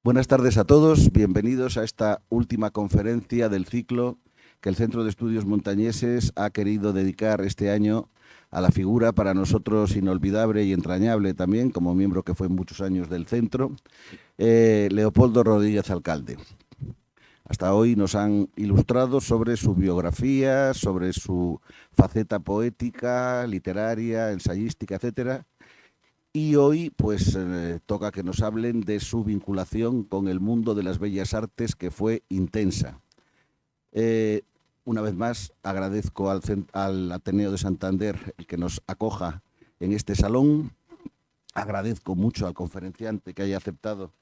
Buenas tardes a todos, bienvenidos a esta última conferencia del ciclo que el Centro de Estudios Montañeses ha querido dedicar este año a la figura para nosotros inolvidable y entrañable también, como miembro que fue muchos años del centro, Leopoldo Rodríguez Alcalde. Hasta hoy nos han ilustrado sobre su biografía, sobre su faceta poética, literaria, ensayística, etcétera. Y hoy pues toca que nos hablen de su vinculación con el mundo de las bellas artes, que fue intensa. Una vez más agradezco al Ateneo de Santander el que nos acoja en este salón. Agradezco mucho al conferenciante que haya aceptado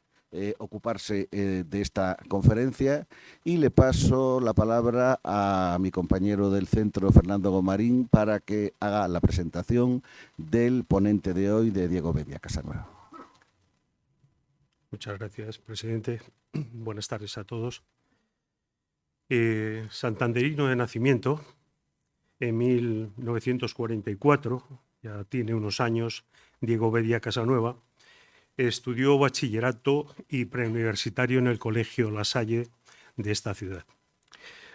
ocuparse de esta conferencia, y le paso la palabra a mi compañero del centro, Fernando Gomarín, para que haga la presentación del ponente de hoy, de Diego Bedia Casanueva. Muchas gracias, presidente. Buenas tardes a todos. Santanderino de nacimiento, en 1944, ya tiene unos años, Diego Bedia Casanueva, estudió bachillerato y preuniversitario en el Colegio La Salle de esta ciudad.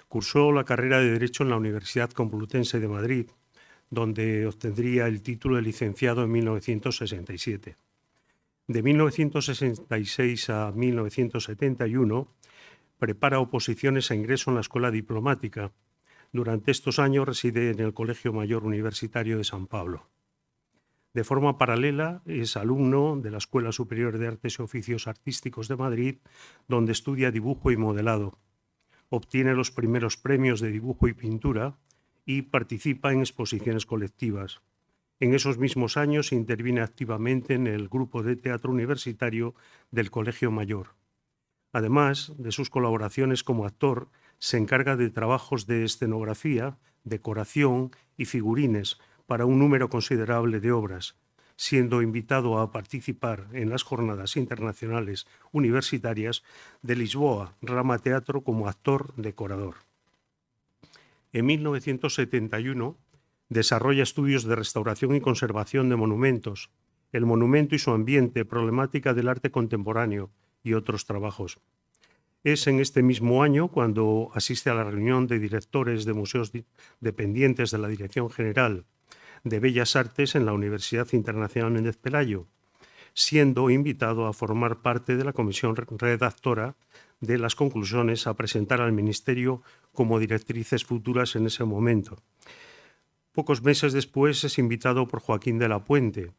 Cursó la carrera de Derecho en la Universidad Complutense de Madrid, donde obtendría el título de licenciado en 1967. De 1966 a 1971 prepara oposiciones a ingreso en la Escuela Diplomática. Durante estos años reside en el Colegio Mayor Universitario de San Pablo. De forma paralela es alumno de la Escuela Superior de Artes y Oficios Artísticos de Madrid, donde estudia dibujo y modelado. Obtiene los primeros premios de dibujo y pintura y participa en exposiciones colectivas. En esos mismos años interviene activamente en el grupo de teatro universitario del Colegio Mayor. Además de sus colaboraciones como actor, se encarga de trabajos de escenografía, decoración y figurines para un número considerable de obras, siendo invitado a participar en las Jornadas Internacionales Universitarias de Lisboa, rama teatro, como actor decorador. En 1971 desarrolla estudios de restauración y conservación de monumentos, el monumento y su ambiente, problemática del arte contemporáneo y otros trabajos. Es en este mismo año cuando asiste a la reunión de directores de museos dependientes de la Dirección General de Bellas Artes en la Universidad Internacional Méndez Pelayo, siendo invitado a formar parte de la comisión redactora de las conclusiones a presentar al Ministerio como directrices futuras en ese momento. Pocos meses después es invitado por Joaquín de la Puente,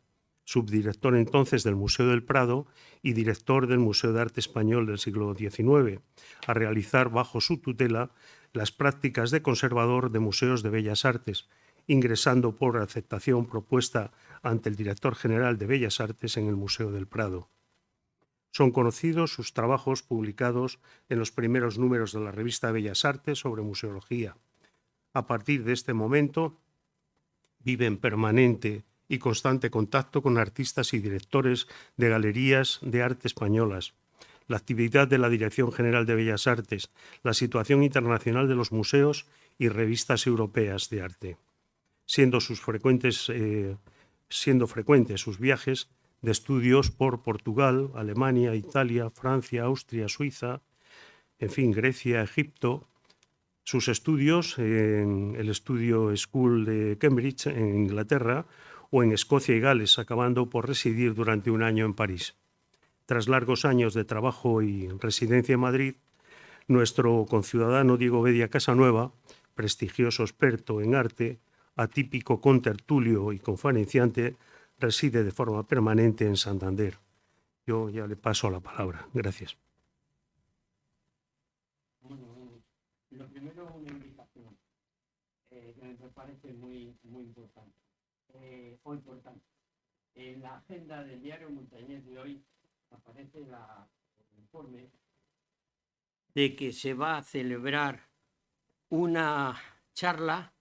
subdirector entonces del Museo del Prado y director del Museo de Arte Español del siglo XIX, a realizar bajo su tutela las prácticas de conservador de museos de bellas artes, ingresando por aceptación propuesta ante el director general de Bellas Artes en el Museo del Prado. Son conocidos sus trabajos publicados en los primeros números de la revista Bellas Artes sobre museología. A partir de este momento, vive en permanente y constante contacto con artistas y directores de galerías de arte españolas, la actividad de la Dirección General de Bellas Artes, la situación internacional de los museos y revistas europeas de arte, siendo frecuentes sus viajes de estudios por Portugal, Alemania, Italia, Francia, Austria, Suiza, en fin, Grecia, Egipto. Sus estudios en el Studio School de Cambridge, en Inglaterra, o en Escocia y Gales, acabando por residir durante un año en París. Tras largos años de trabajo y residencia en Madrid, nuestro conciudadano Diego Bedia Casanueva, prestigioso experto en arte, atípico contertulio y conferenciante, reside de forma permanente en Santander. Yo ya le paso la palabra. Gracias. Lo primero, una invitación que me parece muy importante. O importante. En la agenda del diario Montañés de hoy aparece el informe de que se va a celebrar una charla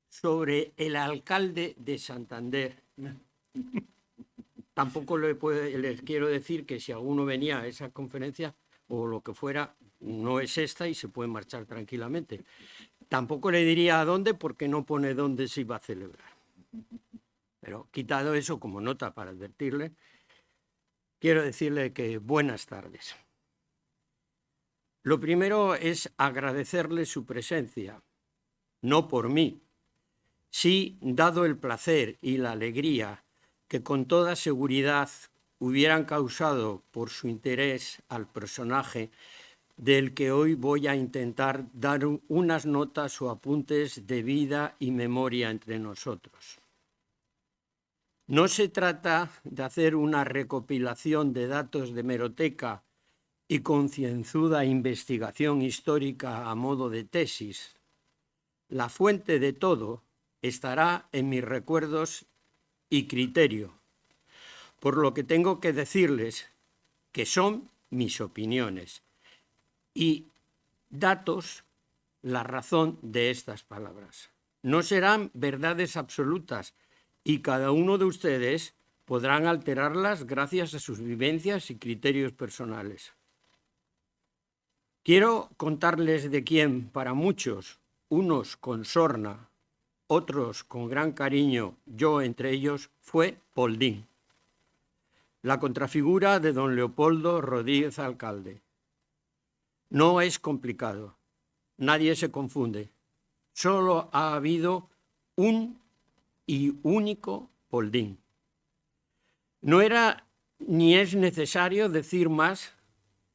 sobre el alcalde de Santander. Tampoco les quiero decir que si alguno venía a esa conferencia o lo que fuera, no es esta y se puede marchar tranquilamente. Tampoco le diría a dónde, porque no pone dónde se iba a celebrar. Pero quitado eso como nota para advertirle, quiero decirle que buenas tardes. Lo primero es agradecerle su presencia, no por mí, sí dado el placer y la alegría que con toda seguridad hubieran causado por su interés al personaje del que hoy voy a intentar dar unas notas o apuntes de vida y memoria entre nosotros. No se trata de hacer una recopilación de datos de hemeroteca y concienzuda investigación histórica a modo de tesis. La fuente de todo estará en mis recuerdos y criterio, por lo que tengo que decirles que son mis opiniones y datos la razón de estas palabras. No serán verdades absolutas y cada uno de ustedes podrán alterarlas gracias a sus vivencias y criterios personales. Quiero contarles de quién, para muchos, unos con sorna, otros con gran cariño, yo entre ellos, fue Poldín, la contrafigura de don Leopoldo Rodríguez Alcalde. No es complicado, nadie se confunde. Solo ha habido un y único Poldín. No era ni es necesario decir más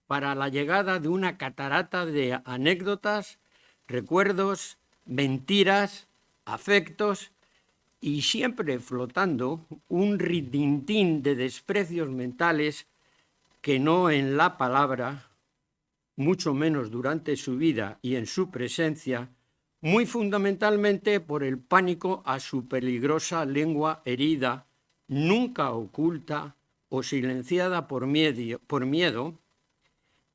para la llegada de una catarata de anécdotas, recuerdos, mentiras, afectos y siempre flotando un rintintín de desprecios mentales que no en la palabra, mucho menos durante su vida y en su presencia, muy fundamentalmente por el pánico a su peligrosa lengua herida, nunca oculta o silenciada por miedo,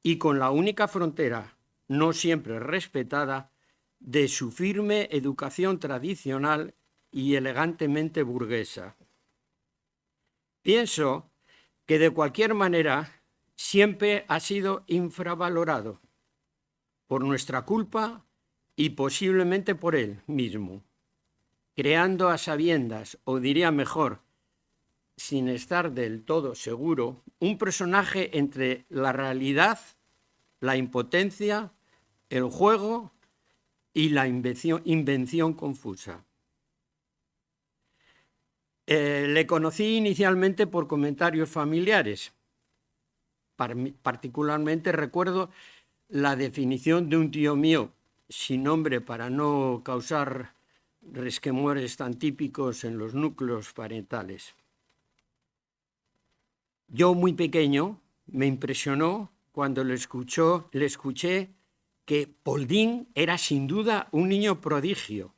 y con la única frontera, no siempre respetada, de su firme educación tradicional y elegantemente burguesa. Pienso que de cualquier manera siempre ha sido infravalorado por nuestra culpa y posiblemente por él mismo, creando a sabiendas, o diría mejor, sin estar del todo seguro, un personaje entre la realidad, la impotencia, el juego y la invención confusa. Le conocí inicialmente por comentarios familiares. Particularmente recuerdo la definición de un tío mío, sin nombre para no causar resquemores tan típicos en los núcleos parentales. Yo, muy pequeño, me impresionó cuando le escuché que Poldín era sin duda un niño prodigio,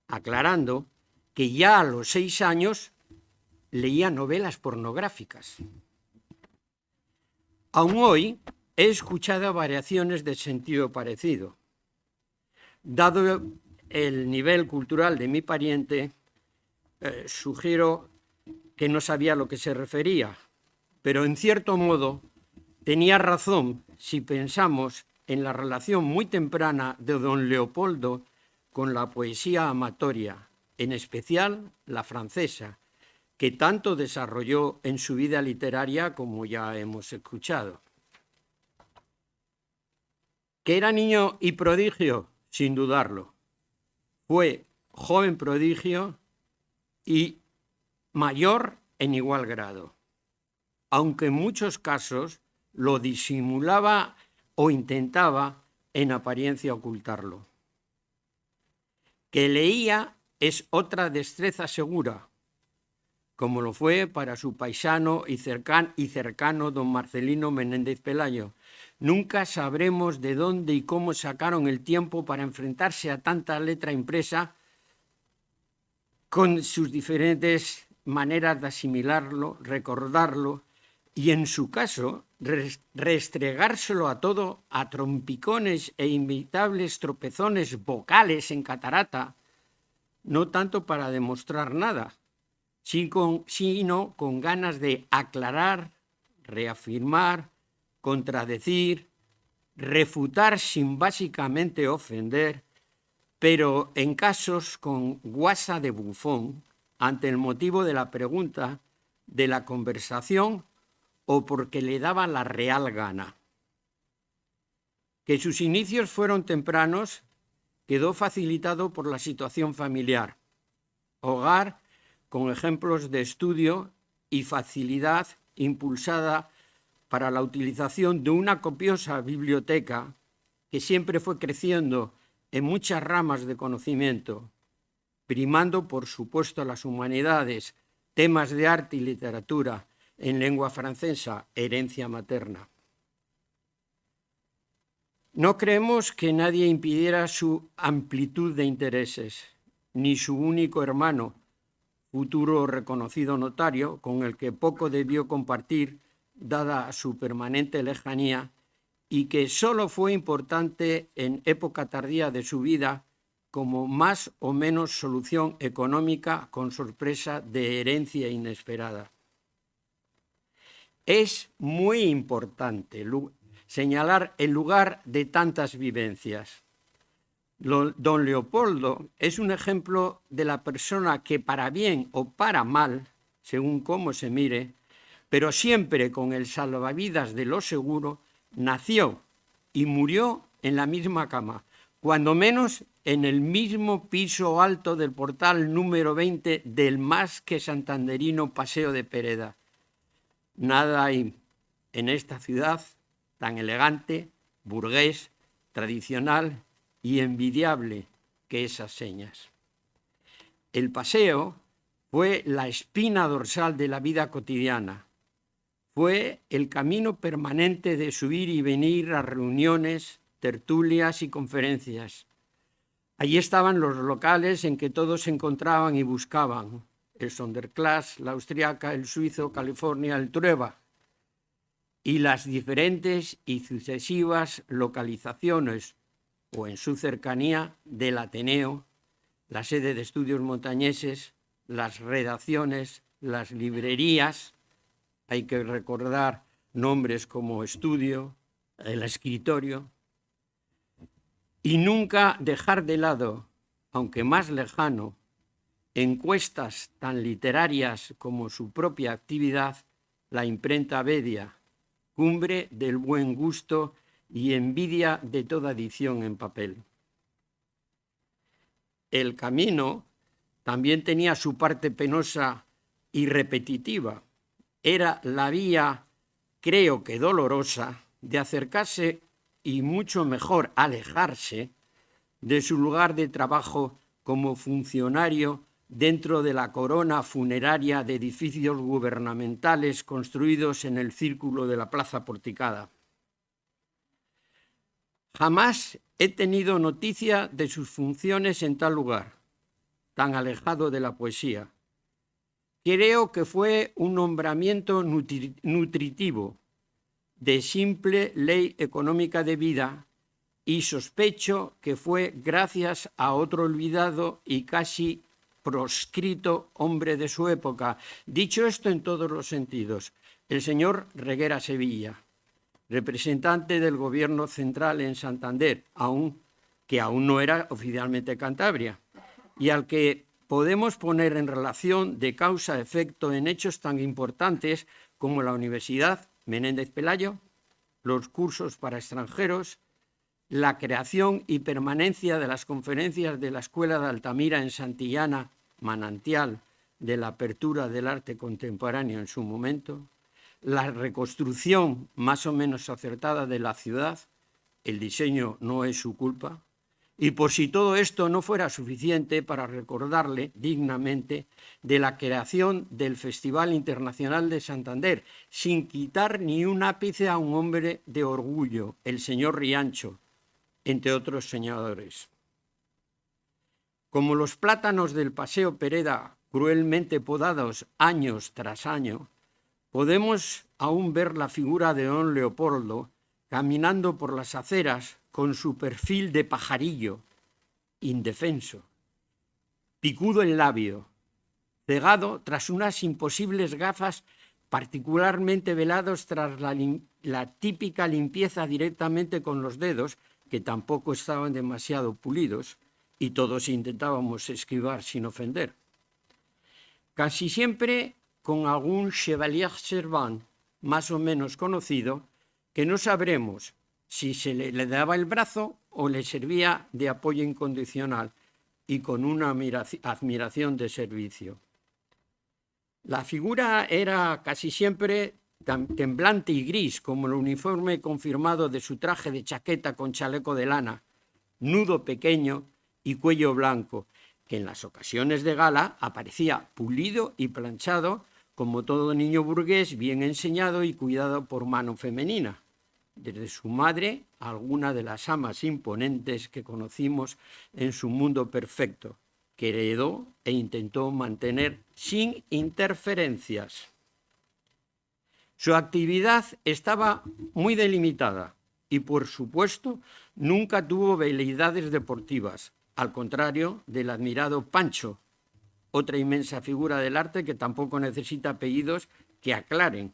aclarando que ya a los 6 años leía novelas pornográficas. Aún hoy he escuchado variaciones de sentido parecido. Dado el nivel cultural de mi pariente, sugiero que no sabía a lo que se refería, pero en cierto modo tenía razón si pensamos en la relación muy temprana de don Leopoldo con la poesía amatoria, en especial la francesa, que tanto desarrolló en su vida literaria como ya hemos escuchado. ¿Que era niño y prodigio? Sin dudarlo. Fue joven prodigio y mayor en igual grado, aunque en muchos casos lo disimulaba o intentaba en apariencia ocultarlo. Que leía es otra destreza segura, como lo fue para su paisano y cercano don Marcelino Menéndez Pelayo. Nunca sabremos de dónde y cómo sacaron el tiempo para enfrentarse a tanta letra impresa con sus diferentes maneras de asimilarlo, recordarlo y, en su caso, restregárselo a todo a trompicones e inevitables tropezones vocales en catarata, no tanto para demostrar nada, sino con ganas de aclarar, reafirmar, contradecir, refutar sin básicamente ofender, pero en casos con guasa de bufón ante el motivo de la pregunta, de la conversación o porque le daba la real gana. Que sus inicios fueron tempranos quedó facilitado por la situación familiar. Hogar con ejemplos de estudio y facilidad impulsada para la utilización de una copiosa biblioteca que siempre fue creciendo en muchas ramas de conocimiento, primando, por supuesto, las humanidades, temas de arte y literatura en lengua francesa, herencia materna. No creemos que nadie impidiera su amplitud de intereses, ni su único hermano, futuro reconocido notario, con el que poco debió compartir, dada su permanente lejanía, y que solo fue importante en época tardía de su vida como más o menos solución económica con sorpresa de herencia inesperada. Es muy importante señalar el lugar de tantas vivencias. Don Leopoldo es un ejemplo de la persona que para bien o para mal, según cómo se mire, pero siempre con el salvavidas de lo seguro, nació y murió en la misma cama, cuando menos en el mismo piso alto del portal número 20 del más que santanderino Paseo de Pereda. Nada hay en esta ciudad tan elegante, burgués, tradicional y envidiable que esas señas. El paseo fue la espina dorsal de la vida cotidiana. Fue el camino permanente de su ir y venir a reuniones, tertulias y conferencias. Allí estaban los locales en que todos se encontraban y buscaban: el Sonderklass, la austriaca, el suizo, California, el Trueba, y las diferentes y sucesivas localizaciones, o en su cercanía, del Ateneo, la sede de estudios montañeses, las redacciones, las librerías. Hay que recordar nombres como Estudio, el Escritorio, y nunca dejar de lado, aunque más lejano, encuestas tan literarias como su propia actividad, la imprenta Bedia, cumbre del buen gusto y envidia de toda edición en papel. El camino también tenía su parte penosa y repetitiva. Era la vía, creo que dolorosa, de acercarse y mucho mejor alejarse de su lugar de trabajo como funcionario dentro de la corona funeraria de edificios gubernamentales construidos en el círculo de la Plaza Porticada. Jamás he tenido noticia de sus funciones en tal lugar, tan alejado de la poesía. Creo que fue un nombramiento nutritivo, de simple ley económica de vida, y sospecho que fue gracias a otro olvidado y casi proscrito hombre de su época. Dicho esto en todos los sentidos, el señor Reguera Sevilla, representante del gobierno central en Santander, que aún no era oficialmente Cantabria, y al que podemos poner en relación de causa-efecto en hechos tan importantes como la Universidad Menéndez Pelayo, los cursos para extranjeros, la creación y permanencia de las conferencias de la Escuela de Altamira en Santillana, manantial de la apertura del arte contemporáneo en su momento, la reconstrucción más o menos acertada de la ciudad, el diseño no es su culpa, y por si todo esto no fuera suficiente para recordarle dignamente de la creación del Festival Internacional de Santander, sin quitar ni un ápice a un hombre de orgullo, el señor Riancho, entre otros señores. Como los plátanos del Paseo Pereda, cruelmente podados años tras año, podemos aún ver la figura de don Leopoldo caminando por las aceras con su perfil de pajarillo, indefenso, picudo el labio, cegado tras unas imposibles gafas, particularmente velados tras la típica limpieza directamente con los dedos, que tampoco estaban demasiado pulidos, y todos intentábamos esquivar sin ofender. Casi siempre con algún chevalier servant más o menos conocido, que no sabremos si se le daba el brazo o le servía de apoyo incondicional y con una admiración de servicio. La figura era casi siempre temblante y gris, como el uniforme confirmado de su traje de chaqueta con chaleco de lana, nudo pequeño y cuello blanco, que en las ocasiones de gala aparecía pulido y planchado, como todo niño burgués bien enseñado y cuidado por mano femenina, desde su madre a alguna de las amas imponentes que conocimos en su mundo perfecto, que heredó e intentó mantener sin interferencias. Su actividad estaba muy delimitada y, por supuesto, nunca tuvo veleidades deportivas, al contrario del admirado Pancho, otra inmensa figura del arte que tampoco necesita apellidos que aclaren,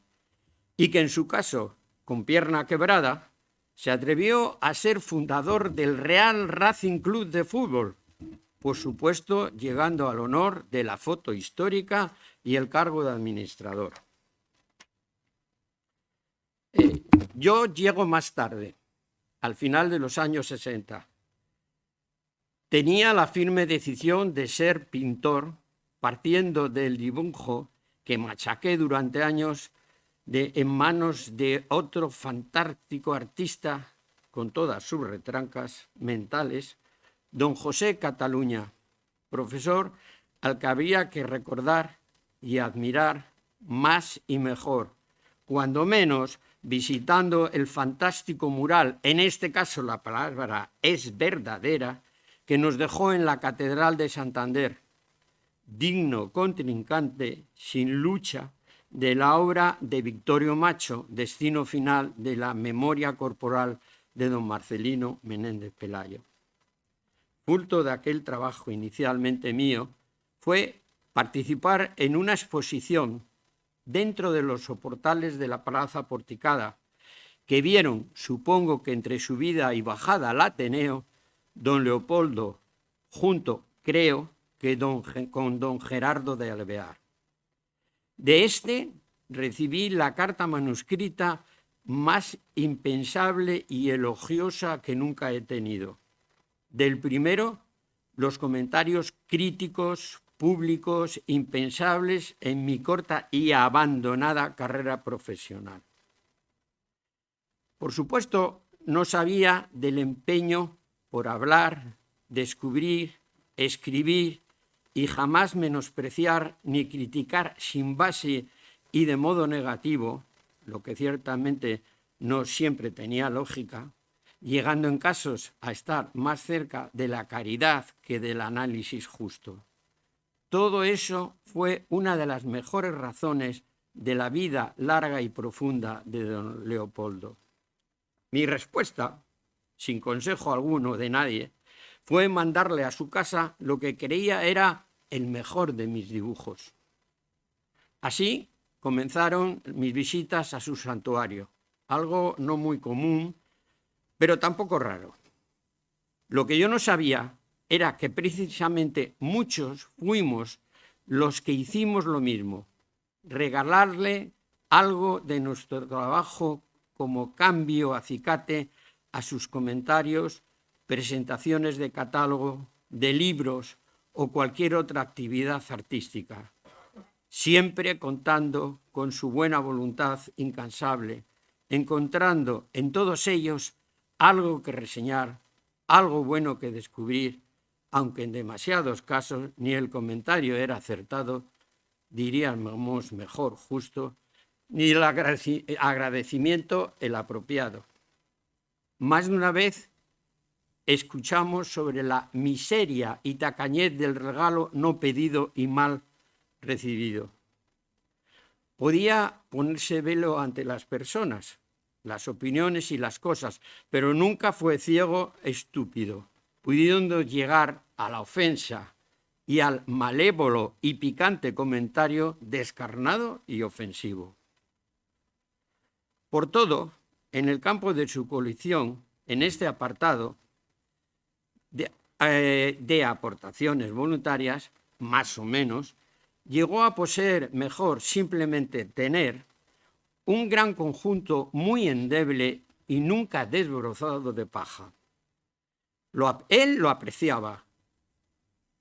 y que en su caso, con pierna quebrada, se atrevió a ser fundador del Real Racing Club de Fútbol, por supuesto llegando al honor de la foto histórica y el cargo de administrador. Yo llego más tarde, al final de los años 60. Tenía la firme decisión de ser pintor, partiendo del dibujo que machaqué durante años en manos de otro fantástico artista, con todas sus retrancas mentales, don José Cataluña, profesor al que habría que recordar y admirar más y mejor, cuando menos visitando el fantástico mural, en este caso la palabra es verdadera, que nos dejó en la Catedral de Santander, digno contrincante, sin lucha, de la obra de Victorio Macho, Destino final de la memoria corporal de don Marcelino Menéndez Pelayo. Fruto de aquel trabajo inicialmente mío fue participar en una exposición dentro de los soportales de la Plaza Porticada, que vieron, supongo que entre subida y bajada al Ateneo, don Leopoldo, junto, creo, que con don Gerardo de Alvear. De este recibí la carta manuscrita más impensable y elogiosa que nunca he tenido. Del primero, los comentarios críticos, públicos, impensables en mi corta y abandonada carrera profesional. Por supuesto, no sabía del empeño por hablar, descubrir, escribir y jamás menospreciar ni criticar sin base y de modo negativo, lo que ciertamente no siempre tenía lógica, llegando en casos a estar más cerca de la caridad que del análisis justo. Todo eso fue una de las mejores razones de la vida larga y profunda de don Leopoldo. Mi respuesta, sin consejo alguno de nadie, fue mandarle a su casa lo que creía era el mejor de mis dibujos. Así comenzaron mis visitas a su santuario, algo no muy común, pero tampoco raro. Lo que yo no sabía era que precisamente muchos fuimos los que hicimos lo mismo, regalarle algo de nuestro trabajo como cambio acicate a sus comentarios, presentaciones de catálogo, de libros o cualquier otra actividad artística, siempre contando con su buena voluntad incansable, encontrando en todos ellos algo que reseñar, algo bueno que descubrir, aunque en demasiados casos ni el comentario era acertado, diríamos mejor justo, ni el agradecimiento el apropiado. Más de una vez escuchamos sobre la miseria y tacañez del regalo no pedido y mal recibido. Podía ponerse velo ante las personas, las opiniones y las cosas, pero nunca fue ciego estúpido, pudiendo llegar a la ofensa y al malévolo y picante comentario descarnado y ofensivo. Por todo, en el campo de su colección, en este apartado de aportaciones voluntarias, más o menos, llegó a poseer, mejor simplemente tener, un gran conjunto muy endeble y nunca desbrozado de paja. Él lo apreciaba.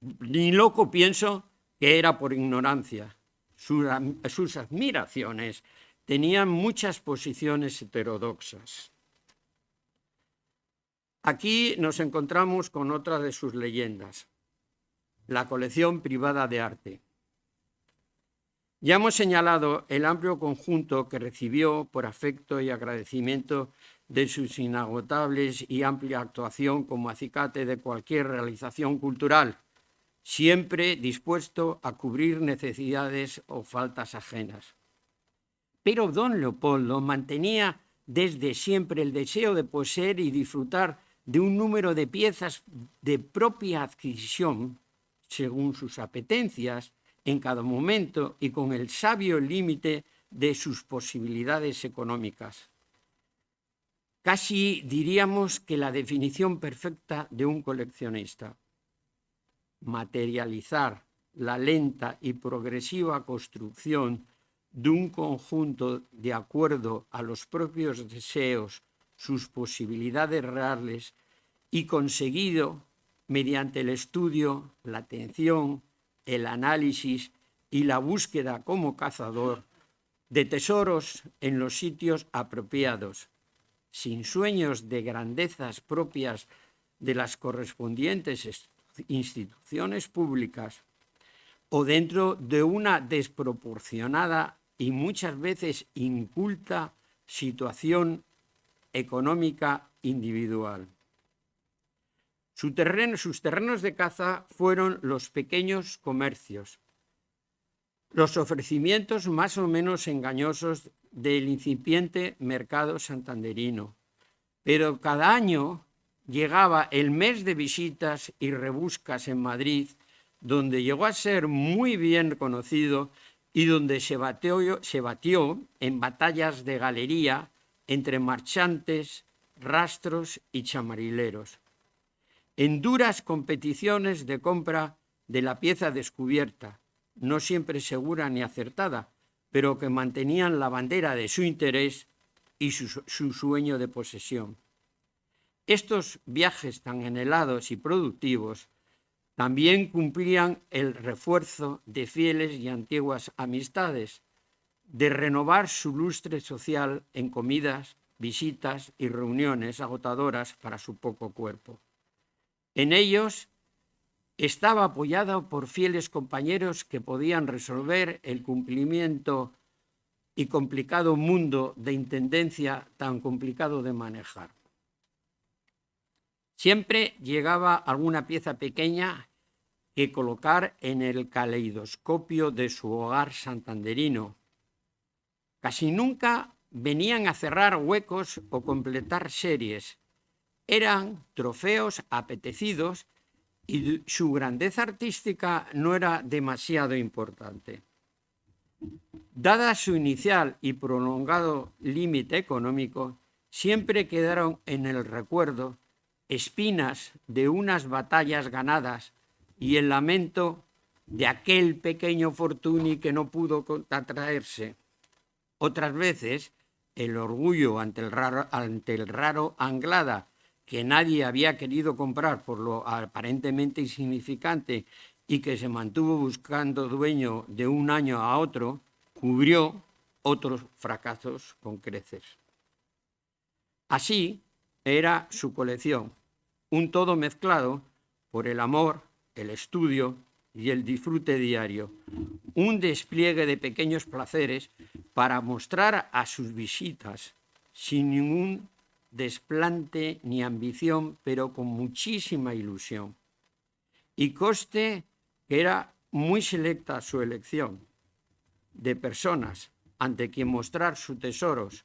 Ni loco pienso que era por ignorancia. Sus admiraciones tenían muchas posiciones heterodoxas. Aquí nos encontramos con otra de sus leyendas, la colección privada de arte. Ya hemos señalado el amplio conjunto que recibió por afecto y agradecimiento de sus inagotables y amplia actuación como acicate de cualquier realización cultural, siempre dispuesto a cubrir necesidades o faltas ajenas. Pero don Leopoldo mantenía desde siempre el deseo de poseer y disfrutar de un número de piezas de propia adquisición, según sus apetencias, en cada momento y con el sabio límite de sus posibilidades económicas. Casi diríamos que la definición perfecta de un coleccionista. Materializar la lenta y progresiva construcción de un conjunto de acuerdo a los propios deseos, sus posibilidades reales y conseguido mediante el estudio, la atención, el análisis y la búsqueda como cazador de tesoros en los sitios apropiados, sin sueños de grandezas propias de las correspondientes instituciones públicas o dentro de una desproporcionada y muchas veces inculta situación económica individual. Sus terrenos de caza fueron los pequeños comercios, los ofrecimientos más o menos engañosos del incipiente mercado santanderino. Pero cada año llegaba el mes de visitas y rebuscas en Madrid, donde llegó a ser muy bien conocido y donde se batió en batallas de galería entre marchantes, rastros y chamarileros, en duras competiciones de compra de la pieza descubierta, no siempre segura ni acertada, pero que mantenían la bandera de su interés y su sueño de posesión. Estos viajes tan anhelados y productivos también cumplían el refuerzo de fieles y antiguas amistades, de renovar su lustre social en comidas, visitas y reuniones agotadoras para su poco cuerpo. En ellos estaba apoyado por fieles compañeros que podían resolver el cumplimiento y complicado mundo de intendencia tan complicado de manejar. Siempre llegaba alguna pieza pequeña que colocar en el caleidoscopio de su hogar santanderino. Casi nunca venían a cerrar huecos o completar series. Eran trofeos apetecidos y su grandeza artística no era demasiado importante. Dada su inicial y prolongado límite económico, siempre quedaron en el recuerdo espinas de unas batallas ganadas y el lamento de aquel pequeño Fortuny que no pudo atraerse. Otras veces, el orgullo ante el raro Anglada, que nadie había querido comprar por lo aparentemente insignificante y que se mantuvo buscando dueño de un año a otro, cubrió otros fracasos con creces. Así era su colección, un todo mezclado por el amor, el estudio y el disfrute diario, un despliegue de pequeños placeres para mostrar a sus visitas sin ningún desplante ni ambición, pero con muchísima ilusión. Y conste que era muy selecta su elección de personas ante quien mostrar sus tesoros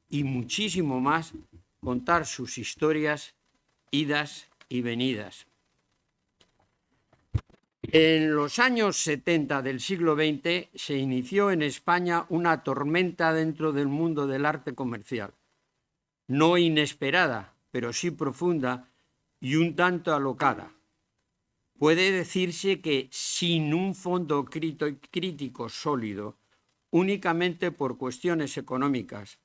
y muchísimo más contar sus historias, idas y venidas. En los años 70 del siglo XX se inició en España una tormenta dentro del mundo del arte comercial, no inesperada, pero sí profunda y un tanto alocada. Puede decirse que sin un fondo crítico sólido, únicamente por cuestiones económicas,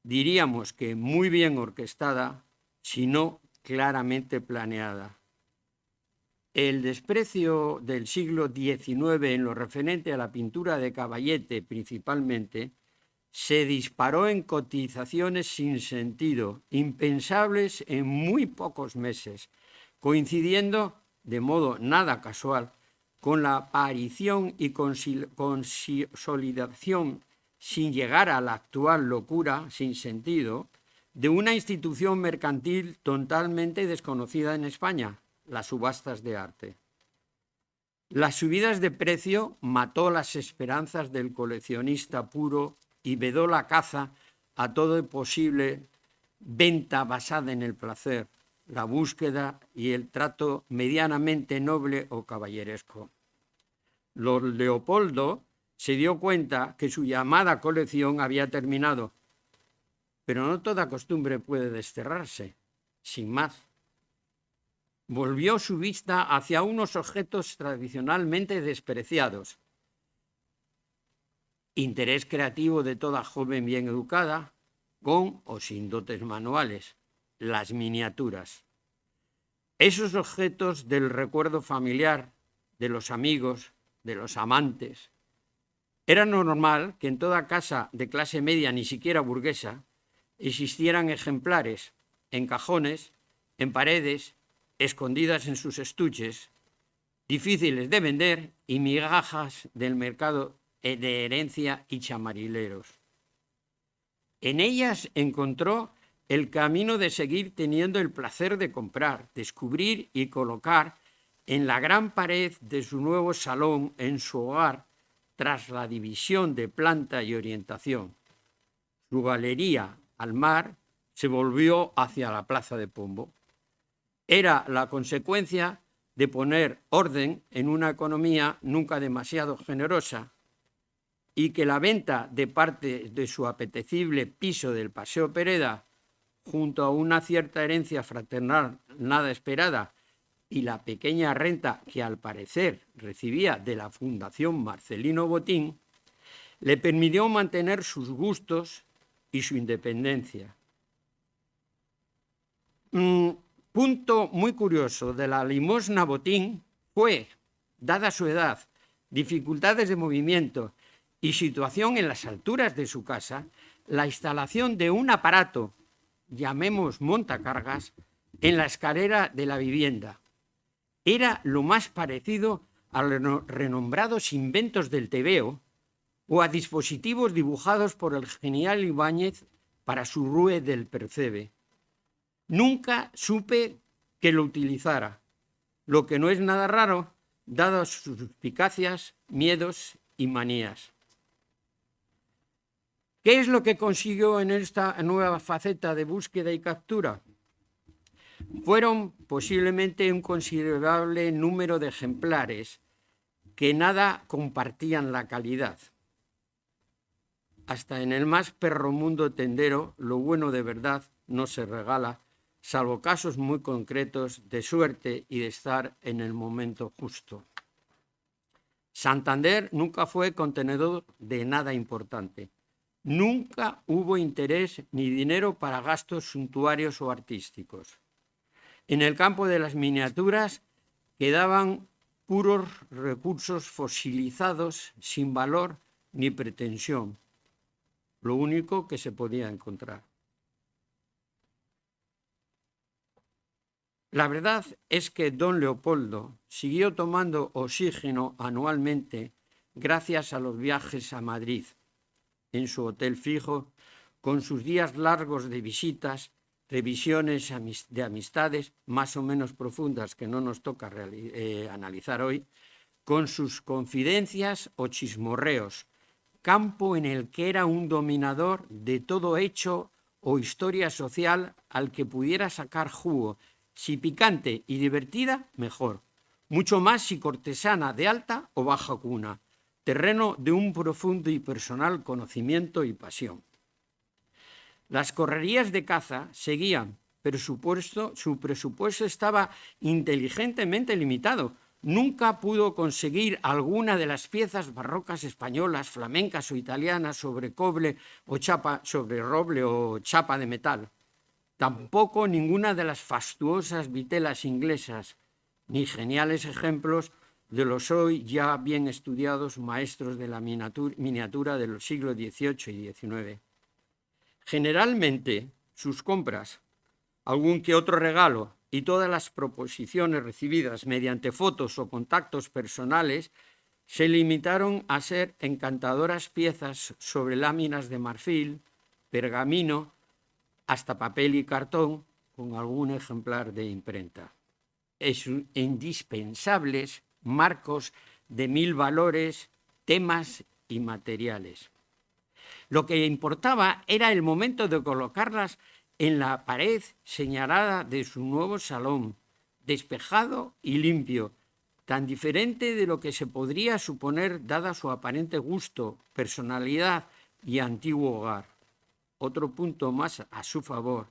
diríamos que muy bien orquestada, sino claramente planeada. El desprecio del siglo XIX en lo referente a la pintura de Caballete principalmente se disparó en cotizaciones sin sentido, impensables en muy pocos meses, coincidiendo de modo nada casual con la aparición y consolidación, sin llegar a la actual locura sin sentido, de una institución mercantil totalmente desconocida en España, las subastas de arte. Las subidas de precio mató las esperanzas del coleccionista puro y vedó la caza a todo posible venta basada en el placer, la búsqueda y el trato medianamente noble o caballeresco. Lord Leopoldo se dio cuenta que su llamada colección había terminado, pero no toda costumbre puede desterrarse, sin más. Volvió su vista hacia unos objetos tradicionalmente despreciados. Interés creativo de toda joven bien educada, con o sin dotes manuales, las miniaturas. Esos objetos del recuerdo familiar, de los amigos, de los amantes. Era normal que en toda casa de clase media, ni siquiera burguesa, existieran ejemplares en cajones, en paredes, escondidas en sus estuches, difíciles de vender y migajas del mercado de herencia y chamarileros. En ellas encontró el camino de seguir teniendo el placer de comprar, descubrir y colocar en la gran pared de su nuevo salón en su hogar, tras la división de planta y orientación. Su galería al mar se volvió hacia la Plaza de Pombo. Era la consecuencia de poner orden en una economía nunca demasiado generosa y que la venta de parte de su apetecible piso del Paseo Pereda, junto a una cierta herencia fraternal nada esperada y la pequeña renta que al parecer recibía de la Fundación Marcelino Botín, le permitió mantener sus gustos y su independencia. Punto muy curioso de la limosna Botín fue, dada su edad, dificultades de movimiento y situación en las alturas de su casa, la instalación de un aparato, llamemos montacargas, en la escalera de la vivienda. Era lo más parecido a los renombrados inventos del tebeo o a dispositivos dibujados por el genial Ibáñez para su rue del percebe. Nunca supe que lo utilizara, lo que no es nada raro, dadas sus suspicacias, miedos y manías. ¿Qué es lo que consiguió en esta nueva faceta de búsqueda y captura? Fueron posiblemente un considerable número de ejemplares que nada compartían la calidad. Hasta en el más perromundo tendero, lo bueno de verdad no se regala, salvo casos muy concretos de suerte y de estar en el momento justo. Santander nunca fue contenedor de nada importante. Nunca hubo interés ni dinero para gastos suntuarios o artísticos. En el campo de las miniaturas quedaban puros recursos fosilizados sin valor ni pretensión, lo único que se podía encontrar. La verdad es que don Leopoldo siguió tomando oxígeno anualmente gracias a los viajes a Madrid, en su hotel fijo, con sus días largos de visitas, revisiones de amistades más o menos profundas que no nos toca analizar hoy, con sus confidencias o chismorreos, campo en el que era un dominador de todo hecho o historia social al que pudiera sacar jugo. Si picante y divertida, mejor. Mucho más si cortesana de alta o baja cuna. Terreno de un profundo y personal conocimiento y pasión. Las correrías de caza seguían, pero su presupuesto estaba inteligentemente limitado, nunca pudo conseguir alguna de las piezas barrocas españolas, flamencas o italianas sobre roble o chapa de metal. Tampoco ninguna de las fastuosas vitelas inglesas, ni geniales ejemplos de los hoy ya bien estudiados maestros de la miniatura de los siglos XVIII y XIX. Generalmente, sus compras, algún que otro regalo y todas las proposiciones recibidas mediante fotos o contactos personales se limitaron a ser encantadoras piezas sobre láminas de marfil, pergamino, hasta papel y cartón, con algún ejemplar de imprenta. Indispensables marcos de 1000 valores, temas y materiales. Lo que importaba era el momento de colocarlas en la pared señalada de su nuevo salón, despejado y limpio, tan diferente de lo que se podría suponer dada su aparente gusto, personalidad y antiguo hogar. Otro punto más a su favor,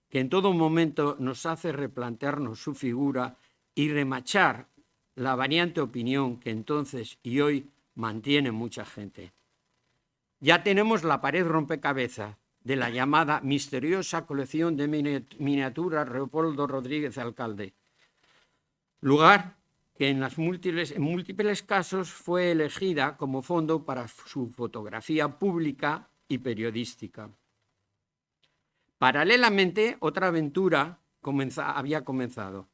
que en todo momento nos hace replantearnos su figura y remachar la variante opinión que entonces y hoy mantiene mucha gente. Ya tenemos la pared rompecabezas de la llamada misteriosa colección de miniaturas Leopoldo Rodríguez Alcalde, lugar que en múltiples casos fue elegida como fondo para su fotografía pública y periodística. Paralelamente, otra aventura había comenzado.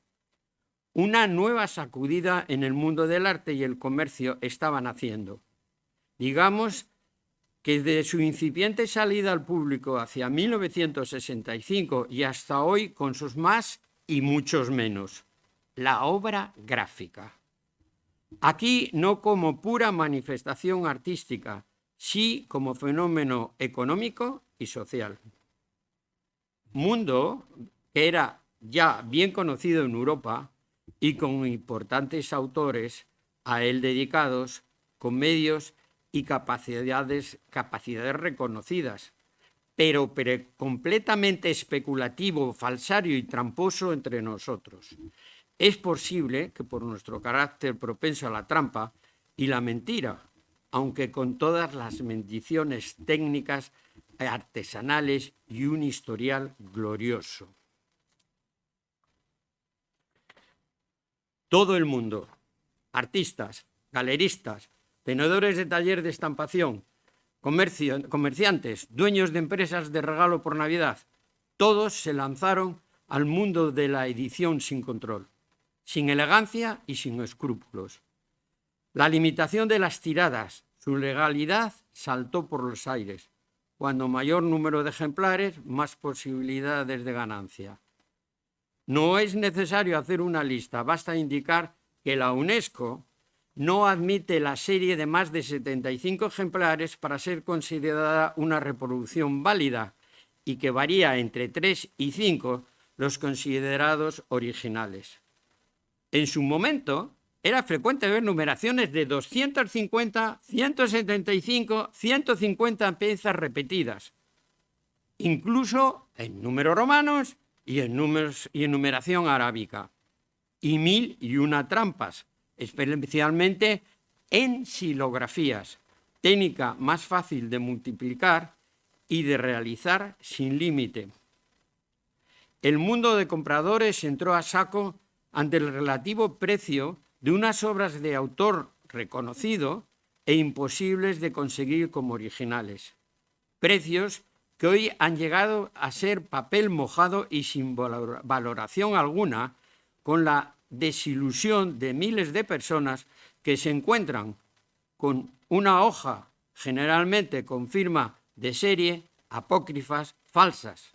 Una nueva sacudida en el mundo del arte y el comercio estaba naciendo. Digamos que desde su incipiente salida al público hacia 1965 y hasta hoy con sus más y muchos menos, la obra gráfica. Aquí no como pura manifestación artística, sí como fenómeno económico y social. Mundo que era ya bien conocido en Europa y con importantes autores a él dedicados, con medios y capacidades reconocidas, pero completamente especulativo, falsario y tramposo entre nosotros. Es posible que por nuestro carácter propenso a la trampa y la mentira, aunque con todas las bendiciones técnicas, artesanales y un historial glorioso. Todo el mundo, artistas, galeristas, tenedores de taller de estampación, comerciantes, dueños de empresas de regalo por Navidad, todos se lanzaron al mundo de la edición sin control, sin elegancia y sin escrúpulos. La limitación de las tiradas, su legalidad saltó por los aires. Cuando mayor número de ejemplares, más posibilidades de ganancia. No es necesario hacer una lista, basta indicar que la UNESCO no admite la serie de más de 75 ejemplares para ser considerada una reproducción válida y que varía entre 3 y 5 los considerados originales. En su momento, era frecuente ver numeraciones de 250, 175, 150 piezas repetidas, incluso en números romanos y en numeración arábica, y 1001 trampas, especialmente en xilografías, técnica más fácil de multiplicar y de realizar sin límite. El mundo de compradores entró a saco ante el relativo precio de unas obras de autor reconocido e imposibles de conseguir como originales. Precios que hoy han llegado a ser papel mojado y sin valoración alguna, con la desilusión de miles de personas que se encuentran con una hoja, generalmente con firma de serie, apócrifas, falsas.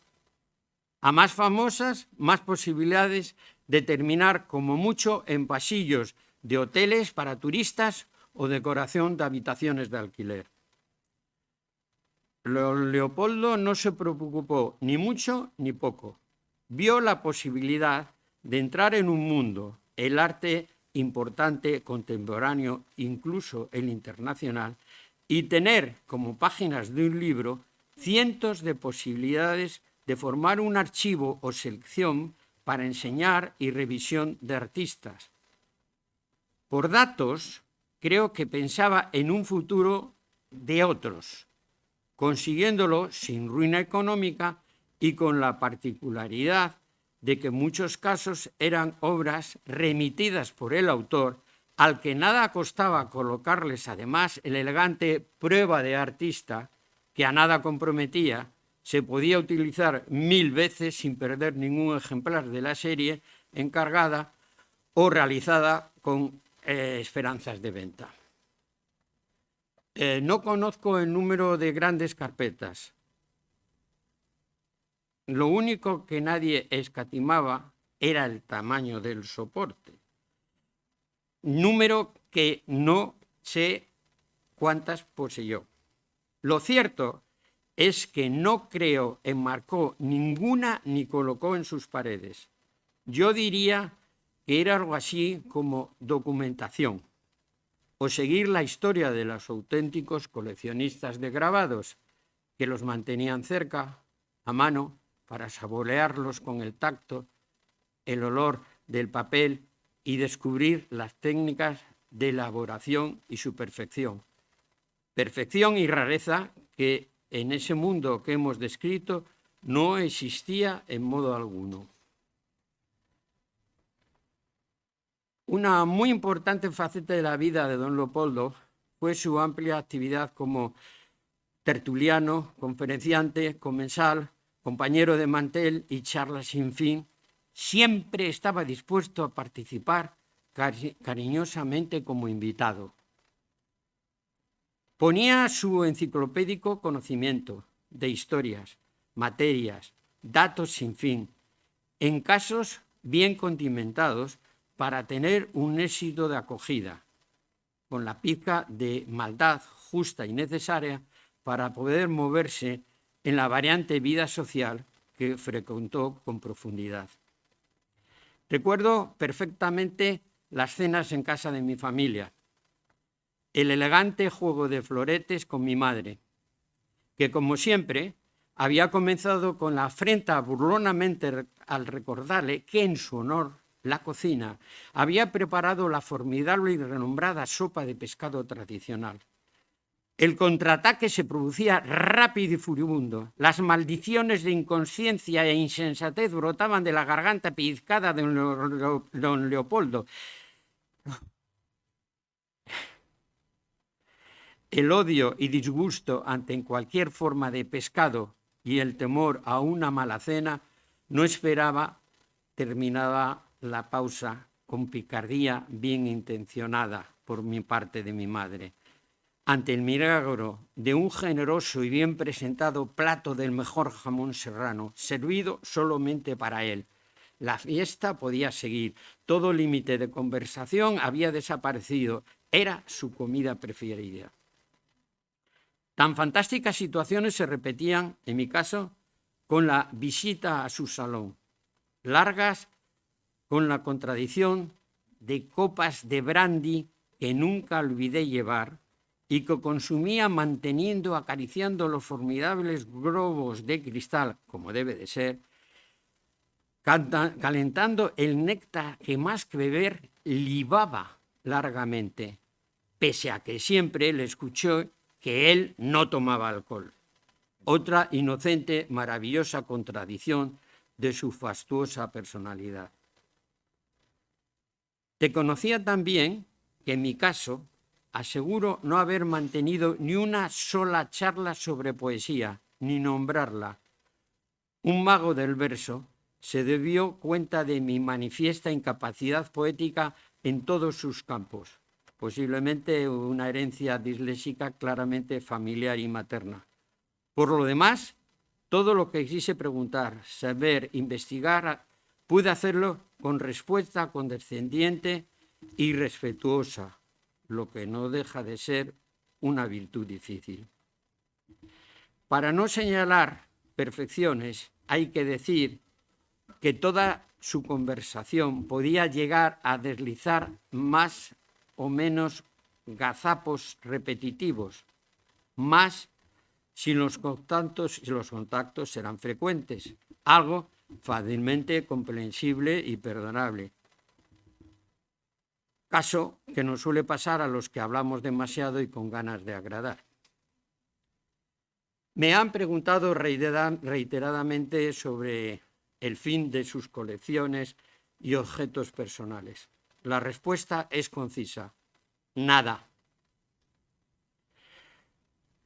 A más famosas, más posibilidades de terminar como mucho en pasillos de hoteles para turistas o decoración de habitaciones de alquiler. Leopoldo no se preocupó ni mucho ni poco. Vio la posibilidad de entrar en un mundo, el arte importante, contemporáneo, incluso el internacional, y tener como páginas de un libro cientos de posibilidades de formar un archivo o selección para enseñar y revisión de artistas. Por datos, creo que pensaba en un futuro de otros, consiguiéndolo sin ruina económica y con la particularidad de que en muchos casos eran obras remitidas por el autor, al que nada costaba colocarles además el elegante prueba de artista, que a nada comprometía, se podía utilizar 1000 veces sin perder ningún ejemplar de la serie encargada o realizada con esperanzas de venta. No conozco el número de grandes carpetas. Lo único que nadie escatimaba era el tamaño del soporte. Número que no sé cuántas poseyó. Lo cierto es que no creo enmarcó ninguna ni colocó en sus paredes. Yo diría que era algo así como documentación, o seguir la historia de los auténticos coleccionistas de grabados, que los mantenían cerca, a mano, para saborearlos con el tacto, el olor del papel y descubrir las técnicas de elaboración y su perfección. Perfección y rareza que en ese mundo que hemos descrito no existía en modo alguno. Una muy importante faceta de la vida de don Leopoldo fue su amplia actividad como tertuliano, conferenciante, comensal, compañero de mantel y charlas sin fin. Siempre estaba dispuesto a participar cariñosamente como invitado. Ponía su enciclopédico conocimiento de historias, materias, datos sin fin, en casos bien condimentados para tener un éxito de acogida, con la pizca de maldad justa y necesaria para poder moverse en la variante vida social que frecuentó con profundidad. Recuerdo perfectamente las cenas en casa de mi familia, el elegante juego de floretes con mi madre, que como siempre había comenzado con la afrenta burlonamente al recordarle que en su honor la cocina había preparado la formidable y renombrada sopa de pescado tradicional. El contraataque se producía rápido y furibundo. Las maldiciones de inconsciencia e insensatez brotaban de la garganta pellizcada de don Leopoldo. El odio y disgusto ante cualquier forma de pescado y el temor a una mala cena no esperaba terminada la pausa con picardía bien intencionada por mi parte de mi madre. Ante el milagro de un generoso y bien presentado plato del mejor jamón serrano, servido solamente para él, la fiesta podía seguir. Todo límite de conversación había desaparecido. Era su comida preferida. Tan fantásticas situaciones se repetían, en mi caso, con la visita a su salón, largas con la contradicción de copas de brandy que nunca olvidé llevar y que consumía manteniendo, acariciando los formidables globos de cristal, como debe de ser, calentando el néctar que más que beber libaba largamente, pese a que siempre le escuché que él no tomaba alcohol. Otra inocente, maravillosa contradicción de su fastuosa personalidad. Te conocía tan bien que en mi caso aseguro no haber mantenido ni una sola charla sobre poesía, ni nombrarla. Un mago del verso se dio cuenta de mi manifiesta incapacidad poética en todos sus campos, posiblemente una herencia disléxica claramente familiar y materna. Por lo demás, todo lo que quise preguntar, saber, investigar, pude hacerlo con respuesta condescendiente y respetuosa, lo que no deja de ser una virtud difícil. Para no señalar perfecciones, hay que decir que toda su conversación podía llegar a deslizar más o menos gazapos repetitivos, más si los contactos eran frecuentes, algo fácilmente comprensible y perdonable. caso que nos suele pasar a los que hablamos demasiado y con ganas de agradar. Me han preguntado reiteradamente sobre el fin de sus colecciones y objetos personales. La respuesta es concisa: nada.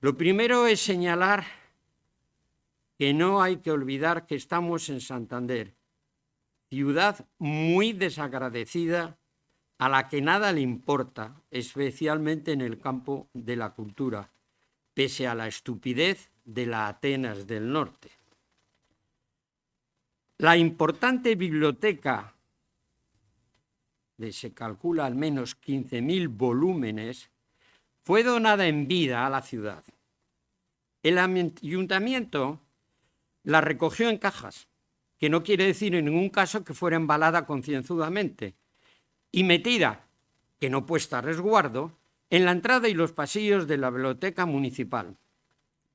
Lo primero es señalar que no hay que olvidar que estamos en Santander, ciudad muy desagradecida a la que nada le importa, especialmente en el campo de la cultura, pese a la estupidez de la Atenas del Norte. La importante biblioteca, se calcula al menos 15.000 volúmenes, fue donada en vida a la ciudad. El ayuntamiento la recogió en cajas, que no quiere decir en ningún caso que fuera embalada concienzudamente, y metida, que no puesta a resguardo, en la entrada y los pasillos de la biblioteca municipal,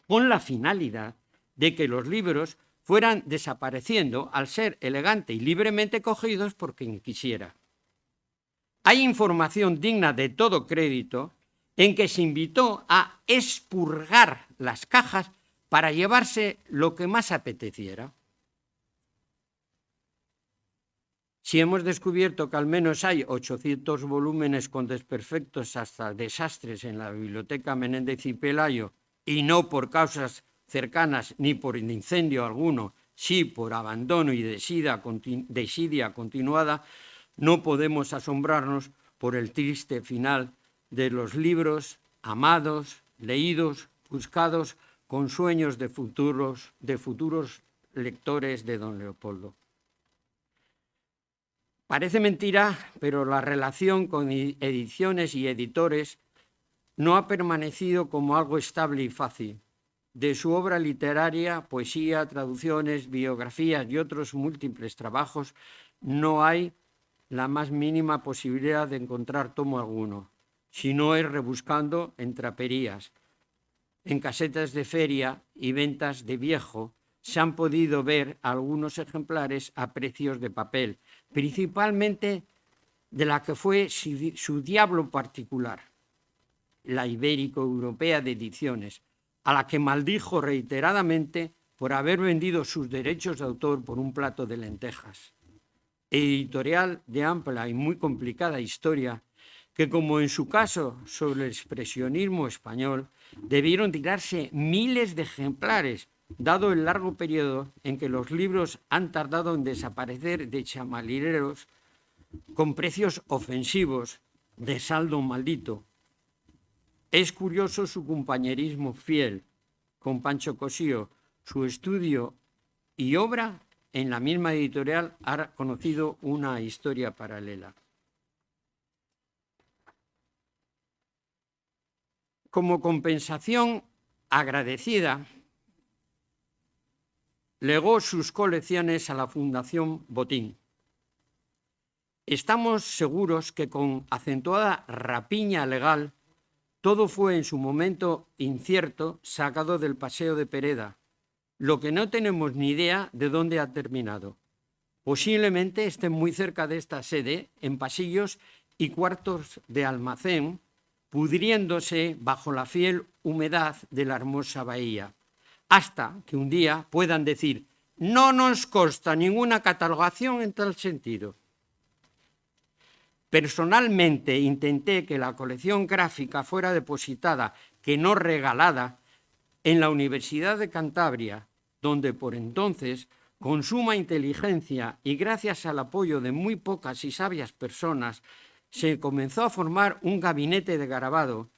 con la finalidad de que los libros fueran desapareciendo al ser elegante y libremente cogidos por quien quisiera. Hay información digna de todo crédito en que se invitó a expurgar las cajas para llevarse lo que más apeteciera. Si hemos descubierto que al menos hay 800 volúmenes con desperfectos hasta desastres en la biblioteca Menéndez y Pelayo, y no por causas cercanas ni por incendio alguno, sí por abandono y desidia continuada, no podemos asombrarnos por el triste final de los libros amados, leídos, buscados con sueños de futuros lectores de don Leopoldo. Parece mentira, pero la relación con ediciones y editores no ha permanecido como algo estable y fácil. De su obra literaria, poesía, traducciones, biografías y otros múltiples trabajos, no hay la más mínima posibilidad de encontrar tomo alguno, si no es rebuscando en traperías. En casetas de feria y ventas de viejo se han podido ver algunos ejemplares a precios de papel, principalmente de la que fue su diablo particular, la Ibérico-Europea de Ediciones, a la que maldijo reiteradamente por haber vendido sus derechos de autor por un plato de lentejas. Editorial de amplia y muy complicada historia, que como en su caso sobre el expresionismo español, debieron tirarse miles de ejemplares, dado el largo periodo en que los libros han tardado en desaparecer de chamalireros con precios ofensivos de saldo maldito. Es curioso su compañerismo fiel con Pancho Cosío. Su estudio y obra en la misma editorial ha conocido una historia paralela. Como compensación agradecida, legó sus colecciones a la Fundación Botín. Estamos seguros que con acentuada rapiña legal, todo fue en su momento incierto, sacado del Paseo de Pereda, lo que no tenemos ni idea de dónde ha terminado. Posiblemente esté muy cerca de esta sede, en pasillos y cuartos de almacén, pudriéndose bajo la fiel humedad de la hermosa bahía, hasta que un día puedan decir: no nos consta ninguna catalogación en tal sentido. Personalmente intenté que la colección gráfica fuera depositada, que no regalada, en la Universidad de Cantabria, donde por entonces, con suma inteligencia y gracias al apoyo de muy pocas y sabias personas, se comenzó a formar un gabinete de grabado,